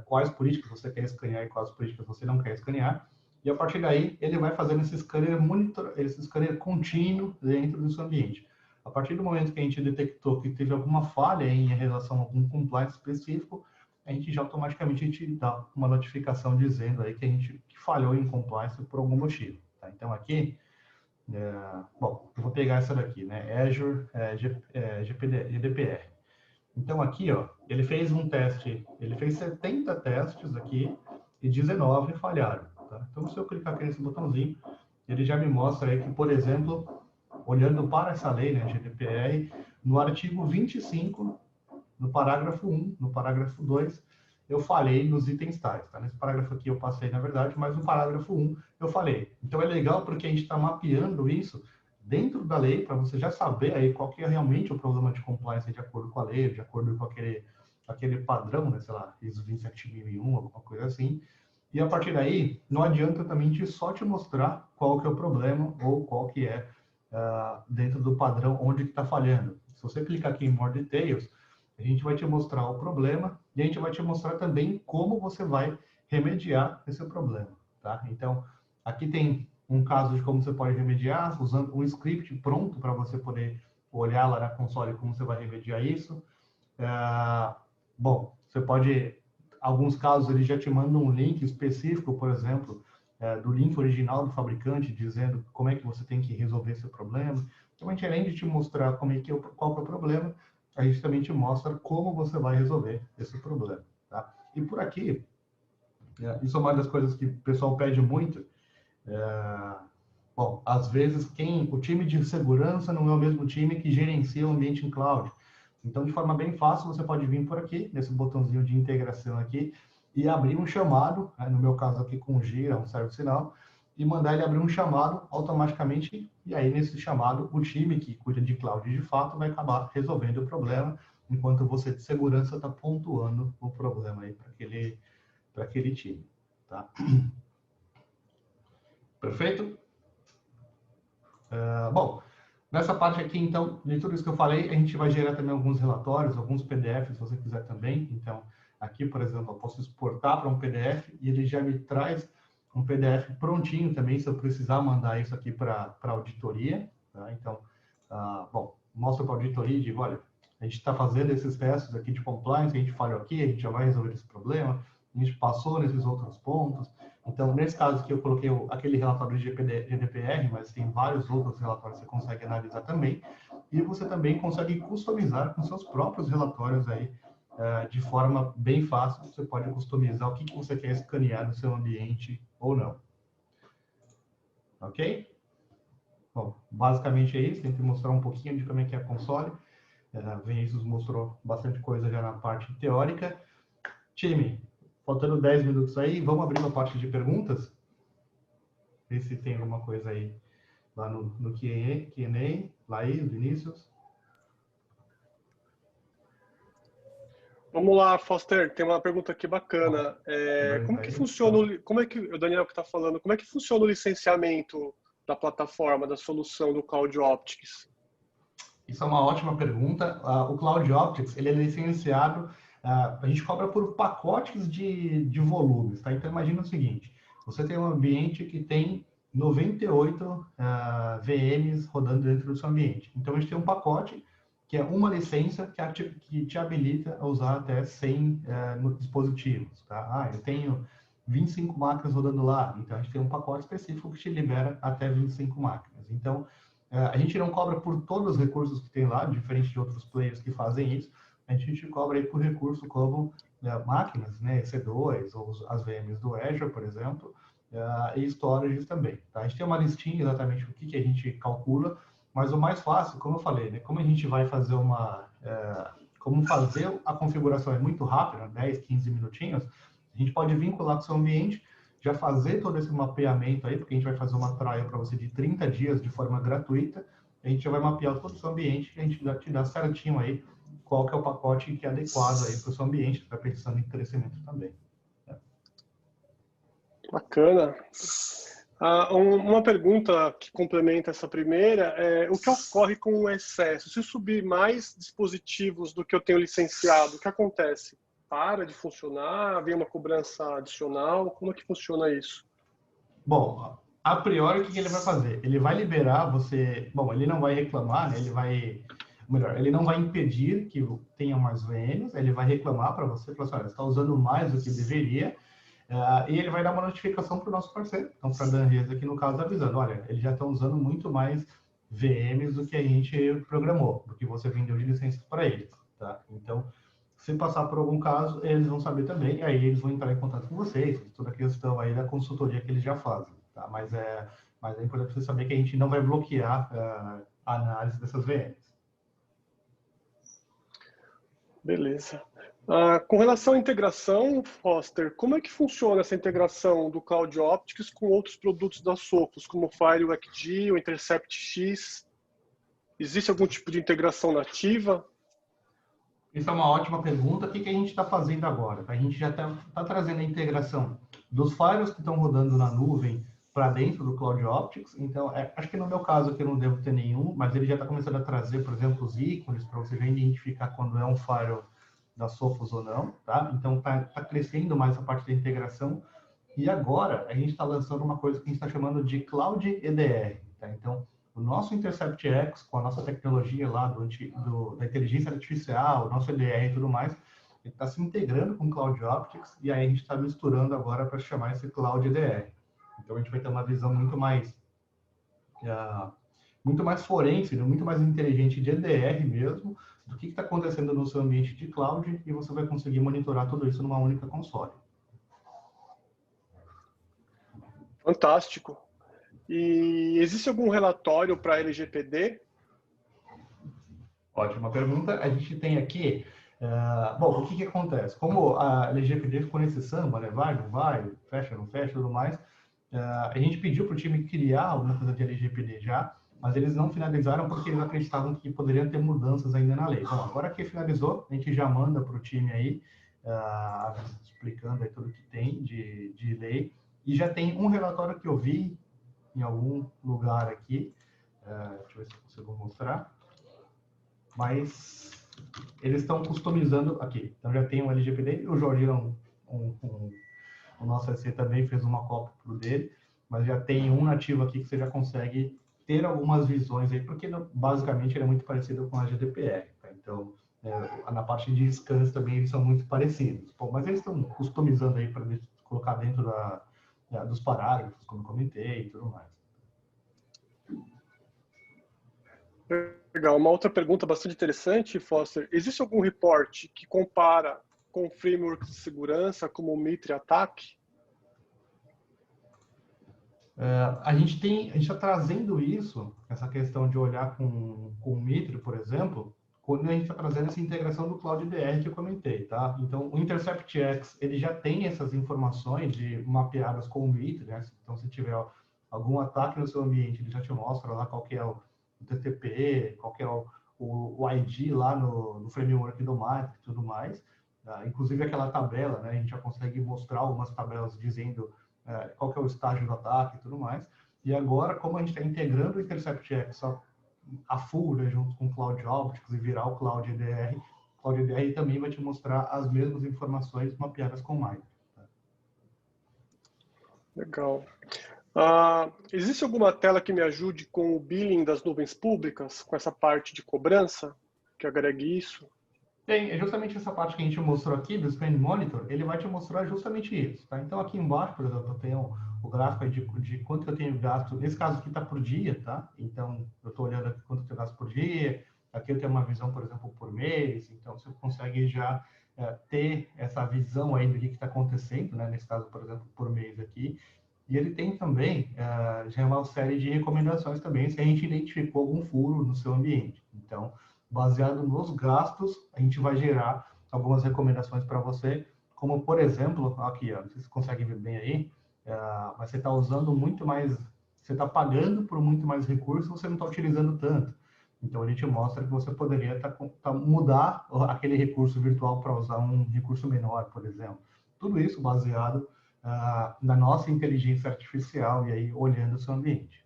quais políticas você quer escanear e quais políticas você não quer escanear. E a partir daí, ele vai fazendo esse scanner contínuo dentro do seu ambiente. A partir do momento que a gente detectou que teve alguma falha em relação a algum compliance específico, a gente já automaticamente dá uma notificação dizendo aí que a gente falhou em compliance por algum motivo. Tá? Então aqui, bom, eu vou pegar essa daqui, né? Azure GDPR. Então aqui, ó, ele fez um teste, ele fez 70 testes aqui e 19 falharam. Tá? Então se eu clicar aqui nesse botãozinho, ele já me mostra aí que, por exemplo, olhando para essa lei, né, GDPR, no artigo 25, no parágrafo 1, no parágrafo 2, eu falei nos itens tais. Tá? Nesse parágrafo aqui eu passei, na verdade, mas no parágrafo 1 eu falei. Então é legal porque a gente está mapeando isso dentro da lei, para você já saber aí qual que é realmente o problema de compliance de acordo com a lei, de acordo com aquele padrão, né, sei lá, ISO 27001, alguma coisa assim. E a partir daí, não adianta também só te mostrar qual que é o problema ou qual que é dentro do padrão onde que está falhando. Se você clicar aqui em More Details, a gente vai te mostrar o problema e a gente vai te mostrar também como você vai remediar esse problema, tá? Então, aqui tem um caso de como você pode remediar, usando um script pronto para você poder olhar lá na console como você vai remediar isso. Bom, você pode, alguns casos ele já te manda um link específico, por exemplo, do link original do fabricante, dizendo como é que você tem que resolver esse problema. Então, a gente, além de te mostrar qual que é o problema, a gente também te mostra como você vai resolver esse problema. Tá? E por aqui, isso é uma das coisas que o pessoal pede muito. Bom, às vezes o time de segurança não é o mesmo time que gerencia o ambiente em cloud. Então, de forma bem fácil, você pode vir por aqui, nesse botãozinho de integração aqui, e abrir um chamado, no meu caso aqui com o Gira, um ServiceNow, e mandar ele abrir um chamado automaticamente, e aí nesse chamado, o time que cuida de cloud de fato vai acabar resolvendo o problema, enquanto você de segurança está pontuando o problema aí para aquele time. Tá? Perfeito? Bom, nessa parte aqui, então, de tudo isso que eu falei, a gente vai gerar também alguns relatórios, alguns PDFs, se você quiser também. Então, aqui, por exemplo, eu posso exportar para um PDF e ele já me traz um PDF prontinho também, se eu precisar mandar isso aqui para a auditoria. Tá? Então, bom, mostra para a auditoria e digo, olha, a gente está fazendo esses testes aqui de compliance, a gente falhou aqui, a gente já vai resolver esse problema, a gente passou nesses outros pontos. Então, nesse caso aqui, eu coloquei aquele relatório de GDPR, mas tem vários outros relatórios que você consegue analisar também. E você também consegue customizar com seus próprios relatórios aí, de forma bem fácil. Você pode customizar o que você quer escanear no seu ambiente ou não. Ok? Bom, basicamente é isso. Tem que mostrar um pouquinho de como é que é a console. Vinícius mostrou bastante coisa já na parte teórica. Time, faltando 10 minutos aí, vamos abrir uma parte de perguntas? Ver se tem alguma coisa aí lá no Q&A. Laís, Vinícius. Vamos lá, Foster, tem uma pergunta aqui bacana. Como que funciona, como é que o Daniel que está falando, como é que funciona o licenciamento da plataforma, da solução do Cloud Optics? Isso é uma ótima pergunta. O Cloud Optics, ele é licenciado, a gente cobra por pacotes de volumes, tá? Então, imagina o seguinte, você tem um ambiente que tem 98 VMs rodando dentro do seu ambiente. Então, a gente tem um pacote que é uma licença que te habilita a usar até 100 dispositivos, tá? Eu tenho 25 máquinas rodando lá, então a gente tem um pacote específico que te libera até 25 máquinas. Então, a gente não cobra por todos os recursos que tem lá, diferente de outros players que fazem isso, a gente cobra aí por recurso como máquinas, né, EC2, ou as VMs do Azure, por exemplo, e storages também. Tá? A gente tem uma listinha exatamente do que a gente calcula, mas o mais fácil, como eu falei, né, como a gente vai fazer como fazer a configuração é muito rápida, 10, 15 minutinhos, a gente pode vincular com o seu ambiente, já fazer todo esse mapeamento aí, porque a gente vai fazer uma trial para você de 30 dias de forma gratuita, a gente já vai mapear todo o seu ambiente e a gente te dá certinho aí qual que é o pacote que é adequado aí para o seu ambiente, que está pensando em crescimento também. Bacana. Uma pergunta que complementa essa primeira é o que ocorre com o excesso? Se eu subir mais dispositivos do que eu tenho licenciado, o que acontece? Para de funcionar? Vem uma cobrança adicional? Como é que funciona isso? Bom, a priori, o que ele vai fazer? Ele vai liberar você... Bom, ele não vai reclamar, né? Ele não vai impedir que tenha mais VMs, ele vai reclamar para você, falar assim, olha, você está usando mais do que deveria, e ele vai dar uma notificação para o nosso parceiro, então para a Danresa aqui no caso, avisando, olha, eles já estão usando muito mais VMs do que a gente programou, do que você vendeu de licenças para eles, tá? Então, se passar por algum caso, eles vão saber também, e aí eles vão entrar em contato com vocês, toda a questão aí da consultoria que eles já fazem, tá? Mas é importante você saber que a gente não vai bloquear a análise dessas VMs. Beleza. Com relação à integração, Foster, como é que funciona essa integração do CloudOptics com outros produtos da Sophos, como o FireWACD, o InterceptX? Existe algum tipo de integração nativa? Isso é uma ótima pergunta. O que a gente está fazendo agora? A gente já está trazendo a integração dos firewalls que estão rodando na nuvem para dentro do CloudOptics. Então, acho que no meu caso aqui eu não devo ter nenhum, mas ele já está começando a trazer, por exemplo, os ícones para você já identificar quando é um firewall da Sophos ou não, tá? Então, está crescendo mais a parte da integração. E agora, a gente está lançando uma coisa que a gente está chamando de Cloud EDR, tá? Então, o nosso InterceptX, com a nossa tecnologia lá da inteligência artificial, o nosso EDR e tudo mais, ele está se integrando com o CloudOptics e aí a gente está misturando agora para chamar esse Cloud EDR. Então, a gente vai ter uma visão muito mais forense, muito mais inteligente de EDR mesmo, do que está acontecendo no seu ambiente de cloud, e você vai conseguir monitorar tudo isso numa única console. Fantástico. E existe algum relatório para LGPD? Ótima pergunta. A gente tem aqui... bom, o que acontece? Como a LGPD ficou nesse samba, né? Vai, não vai, fecha, não fecha, tudo mais, a gente pediu para o time criar alguma coisa de LGPD já, mas eles não finalizaram porque eles acreditavam que poderiam ter mudanças ainda na lei. Bom, agora que finalizou, a gente já manda para o time aí, explicando aí tudo que tem de lei, e já tem um relatório que eu vi em algum lugar aqui, deixa eu ver se eu consigo mostrar, mas eles estão customizando aqui. Então já tem um LGPD, o Jorginho, o nosso SC também fez uma cópia pro dele, mas já tem um nativo aqui que você já consegue ter algumas visões aí, porque basicamente ele é muito parecido com a GDPR, tá? Então, na parte de scans também eles são muito parecidos. Bom, mas eles estão customizando aí para colocar dentro dos parágrafos, como eu comentei e tudo mais. Legal. Uma outra pergunta bastante interessante, Foster. Existe algum report que compara com frameworks de segurança, como o Mitre Attack? A gente está trazendo isso, essa questão de olhar com o Mitre, por exemplo, quando a gente está trazendo essa integração do Cloud EDR que eu comentei, tá? Então, o InterceptX, ele já tem essas informações mapeadas com o Mitre, né? Então, se tiver algum ataque no seu ambiente, ele já te mostra lá qual que é o TTP, qual que é o ID lá no framework do Mitre e tudo mais. Inclusive aquela tabela, né? A gente já consegue mostrar algumas tabelas dizendo qual que é o estágio do ataque e tudo mais. E agora, como a gente está integrando o InterceptX a full, né, junto com o CloudOptics e virar o Cloud EDR também vai te mostrar as mesmas informações mapeadas com o Mitre. Tá? Legal. Existe alguma tela que me ajude com o billing das nuvens públicas, com essa parte de cobrança, que agregue isso? Tem, justamente essa parte que a gente mostrou aqui, do Spend Monitor, ele vai te mostrar justamente isso, tá? Então, aqui embaixo, por exemplo, eu tenho o gráfico de quanto eu tenho gasto, nesse caso aqui está por dia, tá? Então, eu estou olhando aqui quanto eu gasto por dia, aqui eu tenho uma visão, por exemplo, por mês, então você consegue já ter essa visão aí do que está acontecendo, né? Nesse caso, por exemplo, por mês aqui. E ele tem também já uma série de recomendações também, se a gente identificou algum furo no seu ambiente. Então, baseado nos gastos, a gente vai gerar algumas recomendações para você, como, por exemplo, aqui, ó, vocês conseguem ver bem aí, mas você está usando muito mais, você está pagando por muito mais recursos, você não está utilizando tanto. Então, a gente mostra que você poderia mudar aquele recurso virtual para usar um recurso menor, por exemplo. Tudo isso baseado na nossa inteligência artificial e aí olhando o seu ambiente.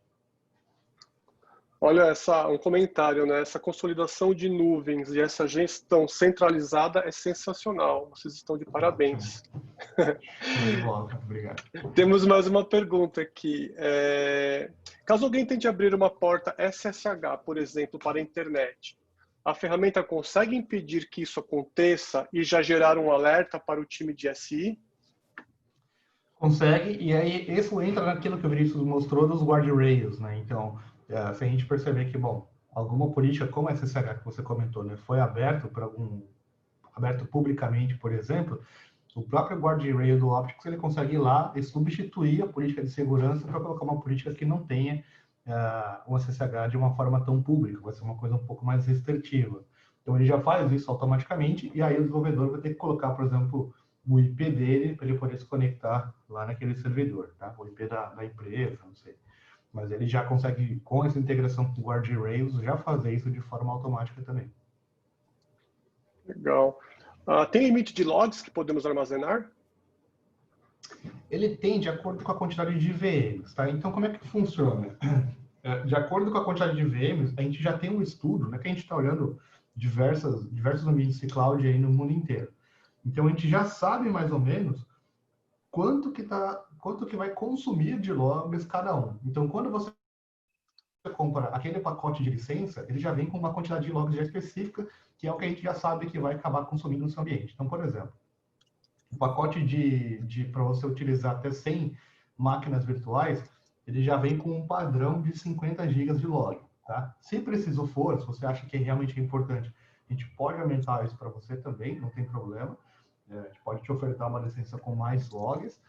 Olha, um comentário, né? Essa consolidação de nuvens e essa gestão centralizada é sensacional. Vocês estão de parabéns. Obrigado. Temos mais uma pergunta aqui. Caso alguém tente abrir uma porta SSH, por exemplo, para a internet, a ferramenta consegue impedir que isso aconteça e já gerar um alerta para o time de SI? Consegue, e aí isso entra naquilo que o Vinícius mostrou dos guardrails, né? Então, se a gente perceber que, bom, alguma política como a SSH que você comentou, né, foi aberto publicamente, por exemplo, o próprio guardrail do Optics, ele consegue ir lá e substituir a política de segurança para colocar uma política que não tenha o SSH de uma forma tão pública, vai ser uma coisa um pouco mais restritiva. Então, ele já faz isso automaticamente, e aí o desenvolvedor vai ter que colocar, por exemplo, o IP dele para ele poder se conectar lá naquele servidor, tá? O IP da empresa, não sei. Mas ele já consegue, com essa integração com o guardrails, já fazer isso de forma automática também. Legal. Tem limite de logs que podemos armazenar? Ele tem de acordo com a quantidade de VMs, tá? Então, como é que funciona? De acordo com a quantidade de VMs, a gente já tem um estudo, né, que a gente está olhando diversos ambientes de cloud aí no mundo inteiro. Então, a gente já sabe mais ou menos quanto que vai consumir de logs cada um. Então, quando você compra aquele pacote de licença, ele já vem com uma quantidade de logs já específica, que é o que a gente já sabe que vai acabar consumindo no seu ambiente. Então, por exemplo, o pacote para você utilizar até 100 máquinas virtuais, ele já vem com um padrão de 50 GB de log. Tá? Se preciso for, se você acha que realmente é importante, a gente pode aumentar isso para você também, não tem problema. A gente pode te ofertar uma licença com mais logs,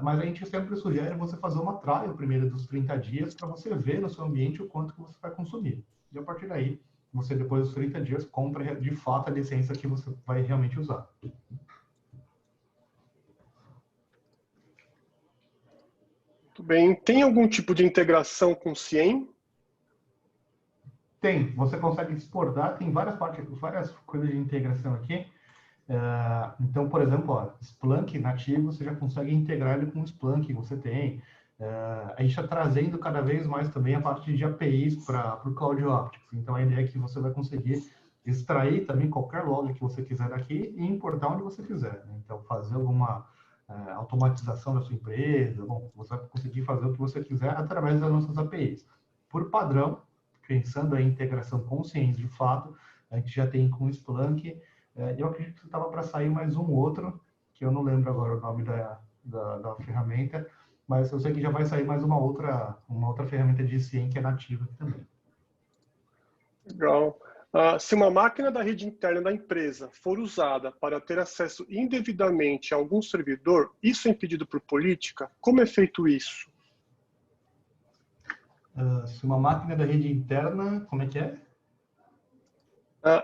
mas a gente sempre sugere você fazer uma trial primeiro dos 30 dias para você ver no seu ambiente o quanto que você vai consumir. E a partir daí, você depois dos 30 dias compra de fato a licença que você vai realmente usar. Muito bem. Tem algum tipo de integração com o CIEM? Tem. Você consegue exportar, tem várias coisas de integração aqui. Então, por exemplo, Splunk nativo, você já consegue integrar ele com o Splunk que você tem. A gente está trazendo cada vez mais também a parte de APIs para o Cloud Optics. Então, a ideia é que você vai conseguir extrair também qualquer log que você quiser daqui e importar onde você quiser. Né? Então, fazer alguma automatização da sua empresa, bom, você vai conseguir fazer o que você quiser através das nossas APIs. Por padrão, pensando em integração com o CIEM de fato, a gente já tem com o Splunk. Eu acredito que estava para sair mais um outro, que eu não lembro agora o nome da ferramenta, mas eu sei que já vai sair mais uma outra ferramenta de CIEM que é nativa aqui também. Legal. Se uma máquina da rede interna da empresa for usada para ter acesso indevidamente a algum servidor, isso é impedido por política? Como é feito isso? Se uma máquina da rede interna, como é que é?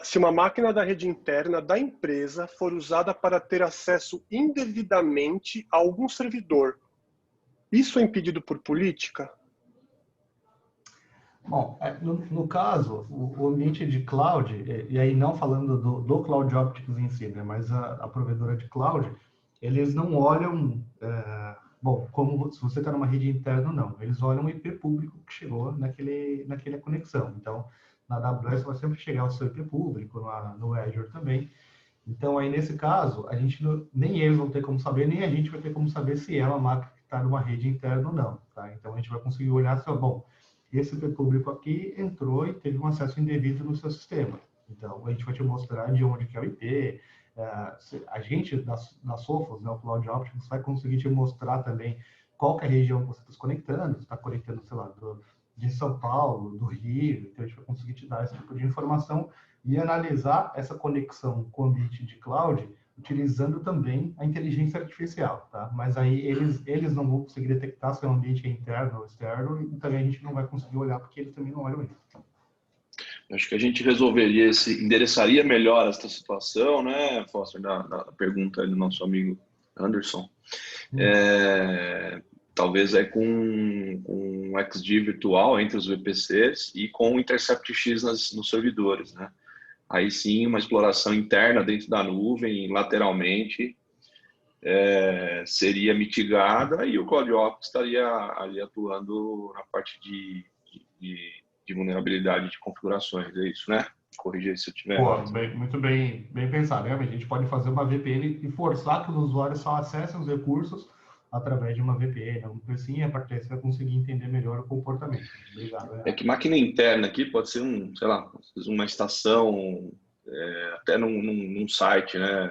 Se uma máquina da rede interna da empresa for usada para ter acesso indevidamente a algum servidor, isso é impedido por política? Bom, no caso, o ambiente de cloud, e aí não falando do Cloud Optics em si, né, mas a provedora de cloud, eles não olham, como se você está numa rede interna ou não. Eles olham o IP público que chegou naquela conexão. Então, na AWS vai sempre chegar o seu IP público, no Azure também. Então, aí nesse caso, nem eles vão ter como saber, nem a gente vai ter como saber se é uma máquina que está numa rede interna ou não. Tá? Então, a gente vai conseguir olhar se, bom, esse IP público aqui entrou e teve um acesso indevido no seu sistema. Então, a gente vai te mostrar de onde que é o IP. A gente, da Sophos, né, o Cloud Optics, vai conseguir te mostrar também qual que é a região que você está se conectando. Você está conectando, sei lá, de São Paulo, do Rio. Então, a gente vai conseguir te dar esse tipo de informação e analisar essa conexão com o ambiente de cloud, utilizando também a inteligência artificial, tá? Mas aí eles não vão conseguir detectar se é um ambiente interno ou externo, e também a gente não vai conseguir olhar porque eles também não olham isso. Acho que a gente endereçaria melhor essa situação, né, Foster, da pergunta do nosso amigo Anderson, talvez é com um XG virtual entre os VPCs e com o Intercept X nos servidores, né? Aí sim, uma exploração interna dentro da nuvem, lateralmente, seria mitigada e o CloudOps estaria ali atuando na parte de vulnerabilidade de configurações, é isso, né? Corrija se eu tiver errado. Muito bem pensado. Realmente, a gente pode fazer uma VPN e forçar que os usuários só acessem os recursos através de uma VPN, alguma coisa assim, e a partir daí você vai conseguir entender melhor o comportamento. Obrigado. É que máquina interna aqui pode ser sei lá, uma estação, até num site, né?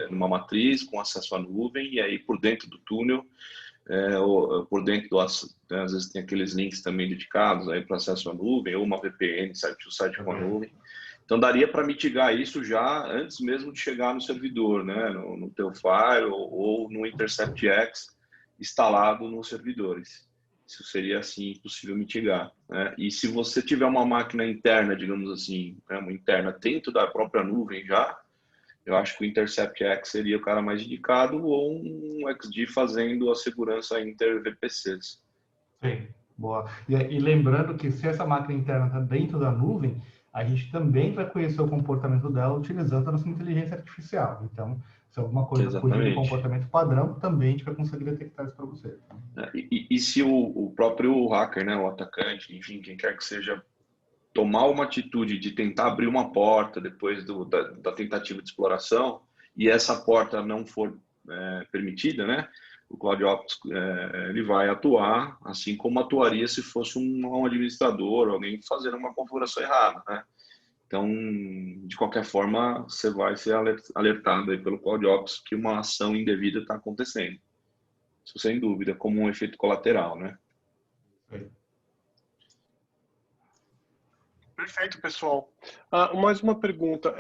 Numa matriz com acesso à nuvem, e aí por dentro do túnel, ou por dentro do, né, às vezes tem aqueles links também dedicados aí para acesso à nuvem, ou uma VPN, site com a nuvem. Então daria para mitigar isso já antes mesmo de chegar no servidor, né? No teu Fire ou no InterceptX instalado nos servidores. Isso seria assim possível mitigar, né? E se você tiver uma máquina interna, digamos assim, né, uma interna dentro da própria nuvem já, eu acho que o InterceptX seria o cara mais indicado, ou um XG fazendo a segurança inter-VPCs. Sim, boa. E lembrando que se essa máquina interna está dentro da nuvem, a gente também vai conhecer o comportamento dela utilizando a nossa inteligência artificial. Então, se alguma coisa fugir do comportamento padrão, também a gente vai conseguir detectar isso para você. E se o próprio hacker, né, o atacante, enfim, quem quer que seja, tomar uma atitude de tentar abrir uma porta depois da tentativa de exploração, e essa porta não for permitida, né, o CloudOps ele vai atuar assim como atuaria se fosse um administrador, alguém fazendo uma configuração errada, né? Então, de qualquer forma, você vai ser alertado aí pelo CloudOps que uma ação indevida está acontecendo. Isso sem dúvida, como um efeito colateral, né? Perfeito, pessoal. Mais uma pergunta.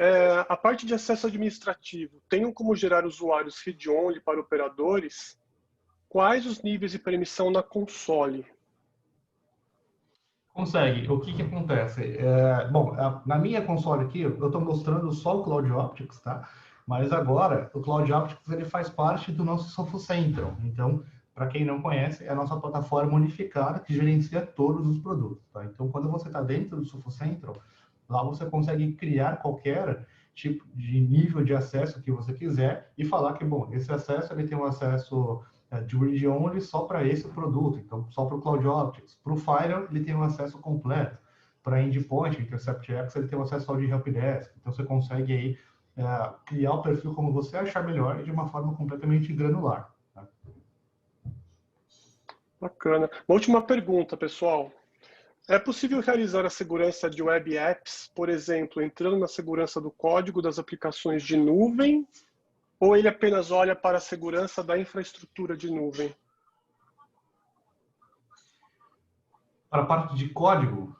A parte de acesso administrativo, tem como gerar usuários read-only para operadores? Quais os níveis de permissão na console? Consegue. O que acontece? Bom, na minha console aqui, eu estou mostrando só o CloudOptics, tá? Mas agora, o CloudOptics ele faz parte do nosso SofaCentral. Então, para quem não conhece, é a nossa plataforma unificada que gerencia todos os produtos, tá? Então, quando você está dentro do SofaCentral, lá você consegue criar qualquer tipo de nível de acesso que você quiser e falar que, bom, esse acesso ele tem um acesso de read only só para esse produto, então só para o CloudOptics. Para o Firewall, ele tem um acesso completo. Para Endpoint, InterceptX, ele tem um acesso ao de Helpdesk. Então você consegue aí criar o perfil como você achar melhor e de uma forma completamente granular. Tá? Bacana. Uma última pergunta, pessoal. É possível realizar a segurança de web apps, por exemplo, entrando na segurança do código das aplicações de nuvem, ou ele apenas olha para a segurança da infraestrutura de nuvem? Para a parte de código,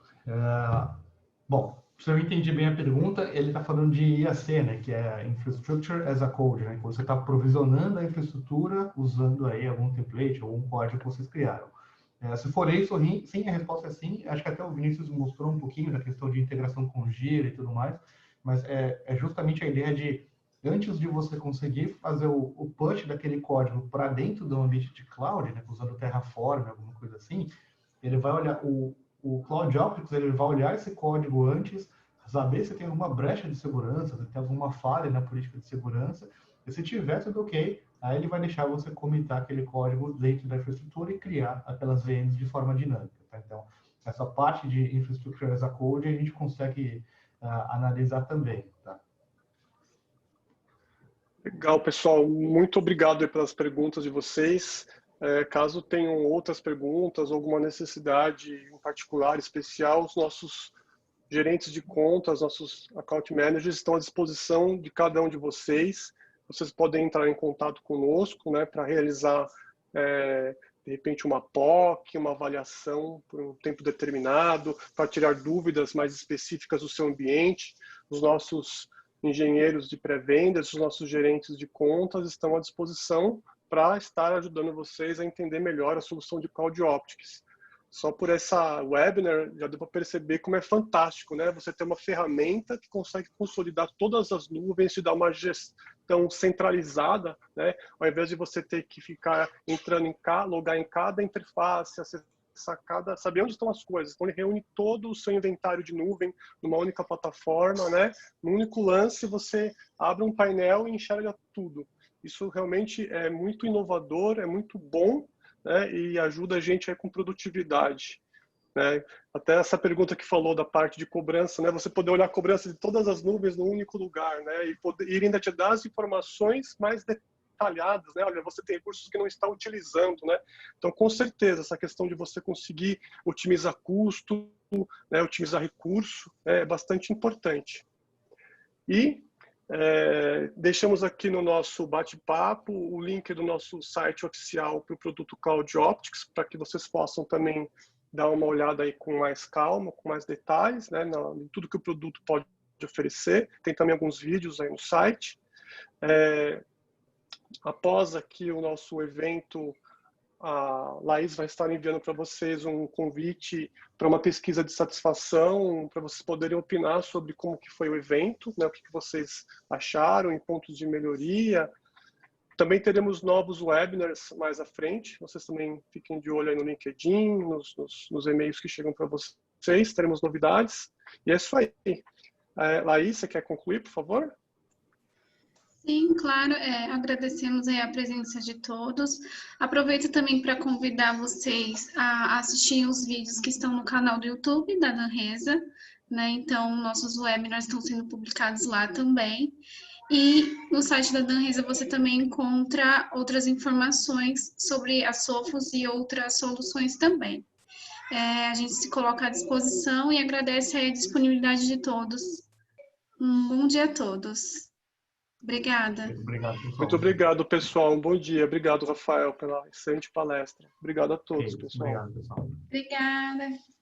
bom, se eu entendi bem a pergunta, ele está falando de IAC, né, que é Infrastructure as a Code, né, que você está provisionando a infraestrutura usando aí algum template ou um código que vocês criaram. Se for isso, sim, a resposta é sim. Acho que até o Vinícius mostrou um pouquinho da questão de integração com Jira e tudo mais, mas é justamente a ideia de, antes de você conseguir fazer o push daquele código para dentro do ambiente de cloud, né, usando Terraform, alguma coisa assim, ele vai olhar, o CloudOptics, ele vai olhar esse código antes, saber se tem alguma brecha de segurança, se tem alguma falha na política de segurança, e se tiver tudo ok, aí ele vai deixar você comitar aquele código dentro da infraestrutura e criar aquelas VMs de forma dinâmica. Tá? Então, essa parte de Infrastructure as a Code a gente consegue analisar também. Tá? Legal, pessoal. Muito obrigado pelas perguntas de vocês. Caso tenham outras perguntas, alguma necessidade em particular, especial, os nossos gerentes de contas, nossos account managers estão à disposição de cada um de vocês. Vocês podem entrar em contato conosco, né, para realizar, de repente, uma POC, uma avaliação por um tempo determinado, para tirar dúvidas mais específicas do seu ambiente. Os nossos engenheiros de pré-vendas, os nossos gerentes de contas estão à disposição para estar ajudando vocês a entender melhor a solução de CloudOptics. Só por essa webinar já deu para perceber como é fantástico, né? Você ter uma ferramenta que consegue consolidar todas as nuvens, te dar uma gestão centralizada, né? Ao invés de você ter que ficar entrando logar em cada interface, acessar saber onde estão as coisas. Então ele reúne todo o seu inventário de nuvem numa única plataforma, né? Num único lance você abre um painel e enxerga tudo. Isso realmente é muito inovador, é muito bom, né, e ajuda a gente aí com produtividade, né? Até essa pergunta que falou da parte de cobrança, né? Você poder olhar a cobrança de todas as nuvens num único lugar, né? E ainda te dar as informações mais detalhadas, né? Olha, você tem recursos que não está utilizando, né? Então, com certeza, essa questão de você conseguir otimizar custo, né, otimizar recurso, é bastante importante. E deixamos aqui no nosso bate-papo o link do nosso site oficial para o produto Cloud Optics, para que vocês possam também dar uma olhada aí com mais calma, com mais detalhes, né, em tudo que o produto pode oferecer. Tem também alguns vídeos aí no site. Após aqui o nosso evento, a Laís vai estar enviando para vocês um convite para uma pesquisa de satisfação, para vocês poderem opinar sobre como que foi o evento, né, o que vocês acharam em pontos de melhoria. Também teremos novos webinars mais à frente, vocês também fiquem de olho aí no LinkedIn, nos e-mails que chegam para vocês, teremos novidades. E é isso aí. Laís, você quer concluir, por favor? Sim, claro, agradecemos aí a presença de todos. Aproveito também para convidar vocês a assistirem os vídeos que estão no canal do YouTube da Danresa, né? Então, nossos webinars estão sendo publicados lá também. E no site da Danresa você também encontra outras informações sobre a Sophos e outras soluções também. A gente se coloca à disposição e agradece aí a disponibilidade de todos. Um bom dia a todos. Obrigada. Obrigado, pessoal. Muito obrigado, pessoal. Um bom dia. Obrigado, Rafael, pela excelente palestra. Obrigado a todos, pessoal. Obrigado, pessoal. Obrigada.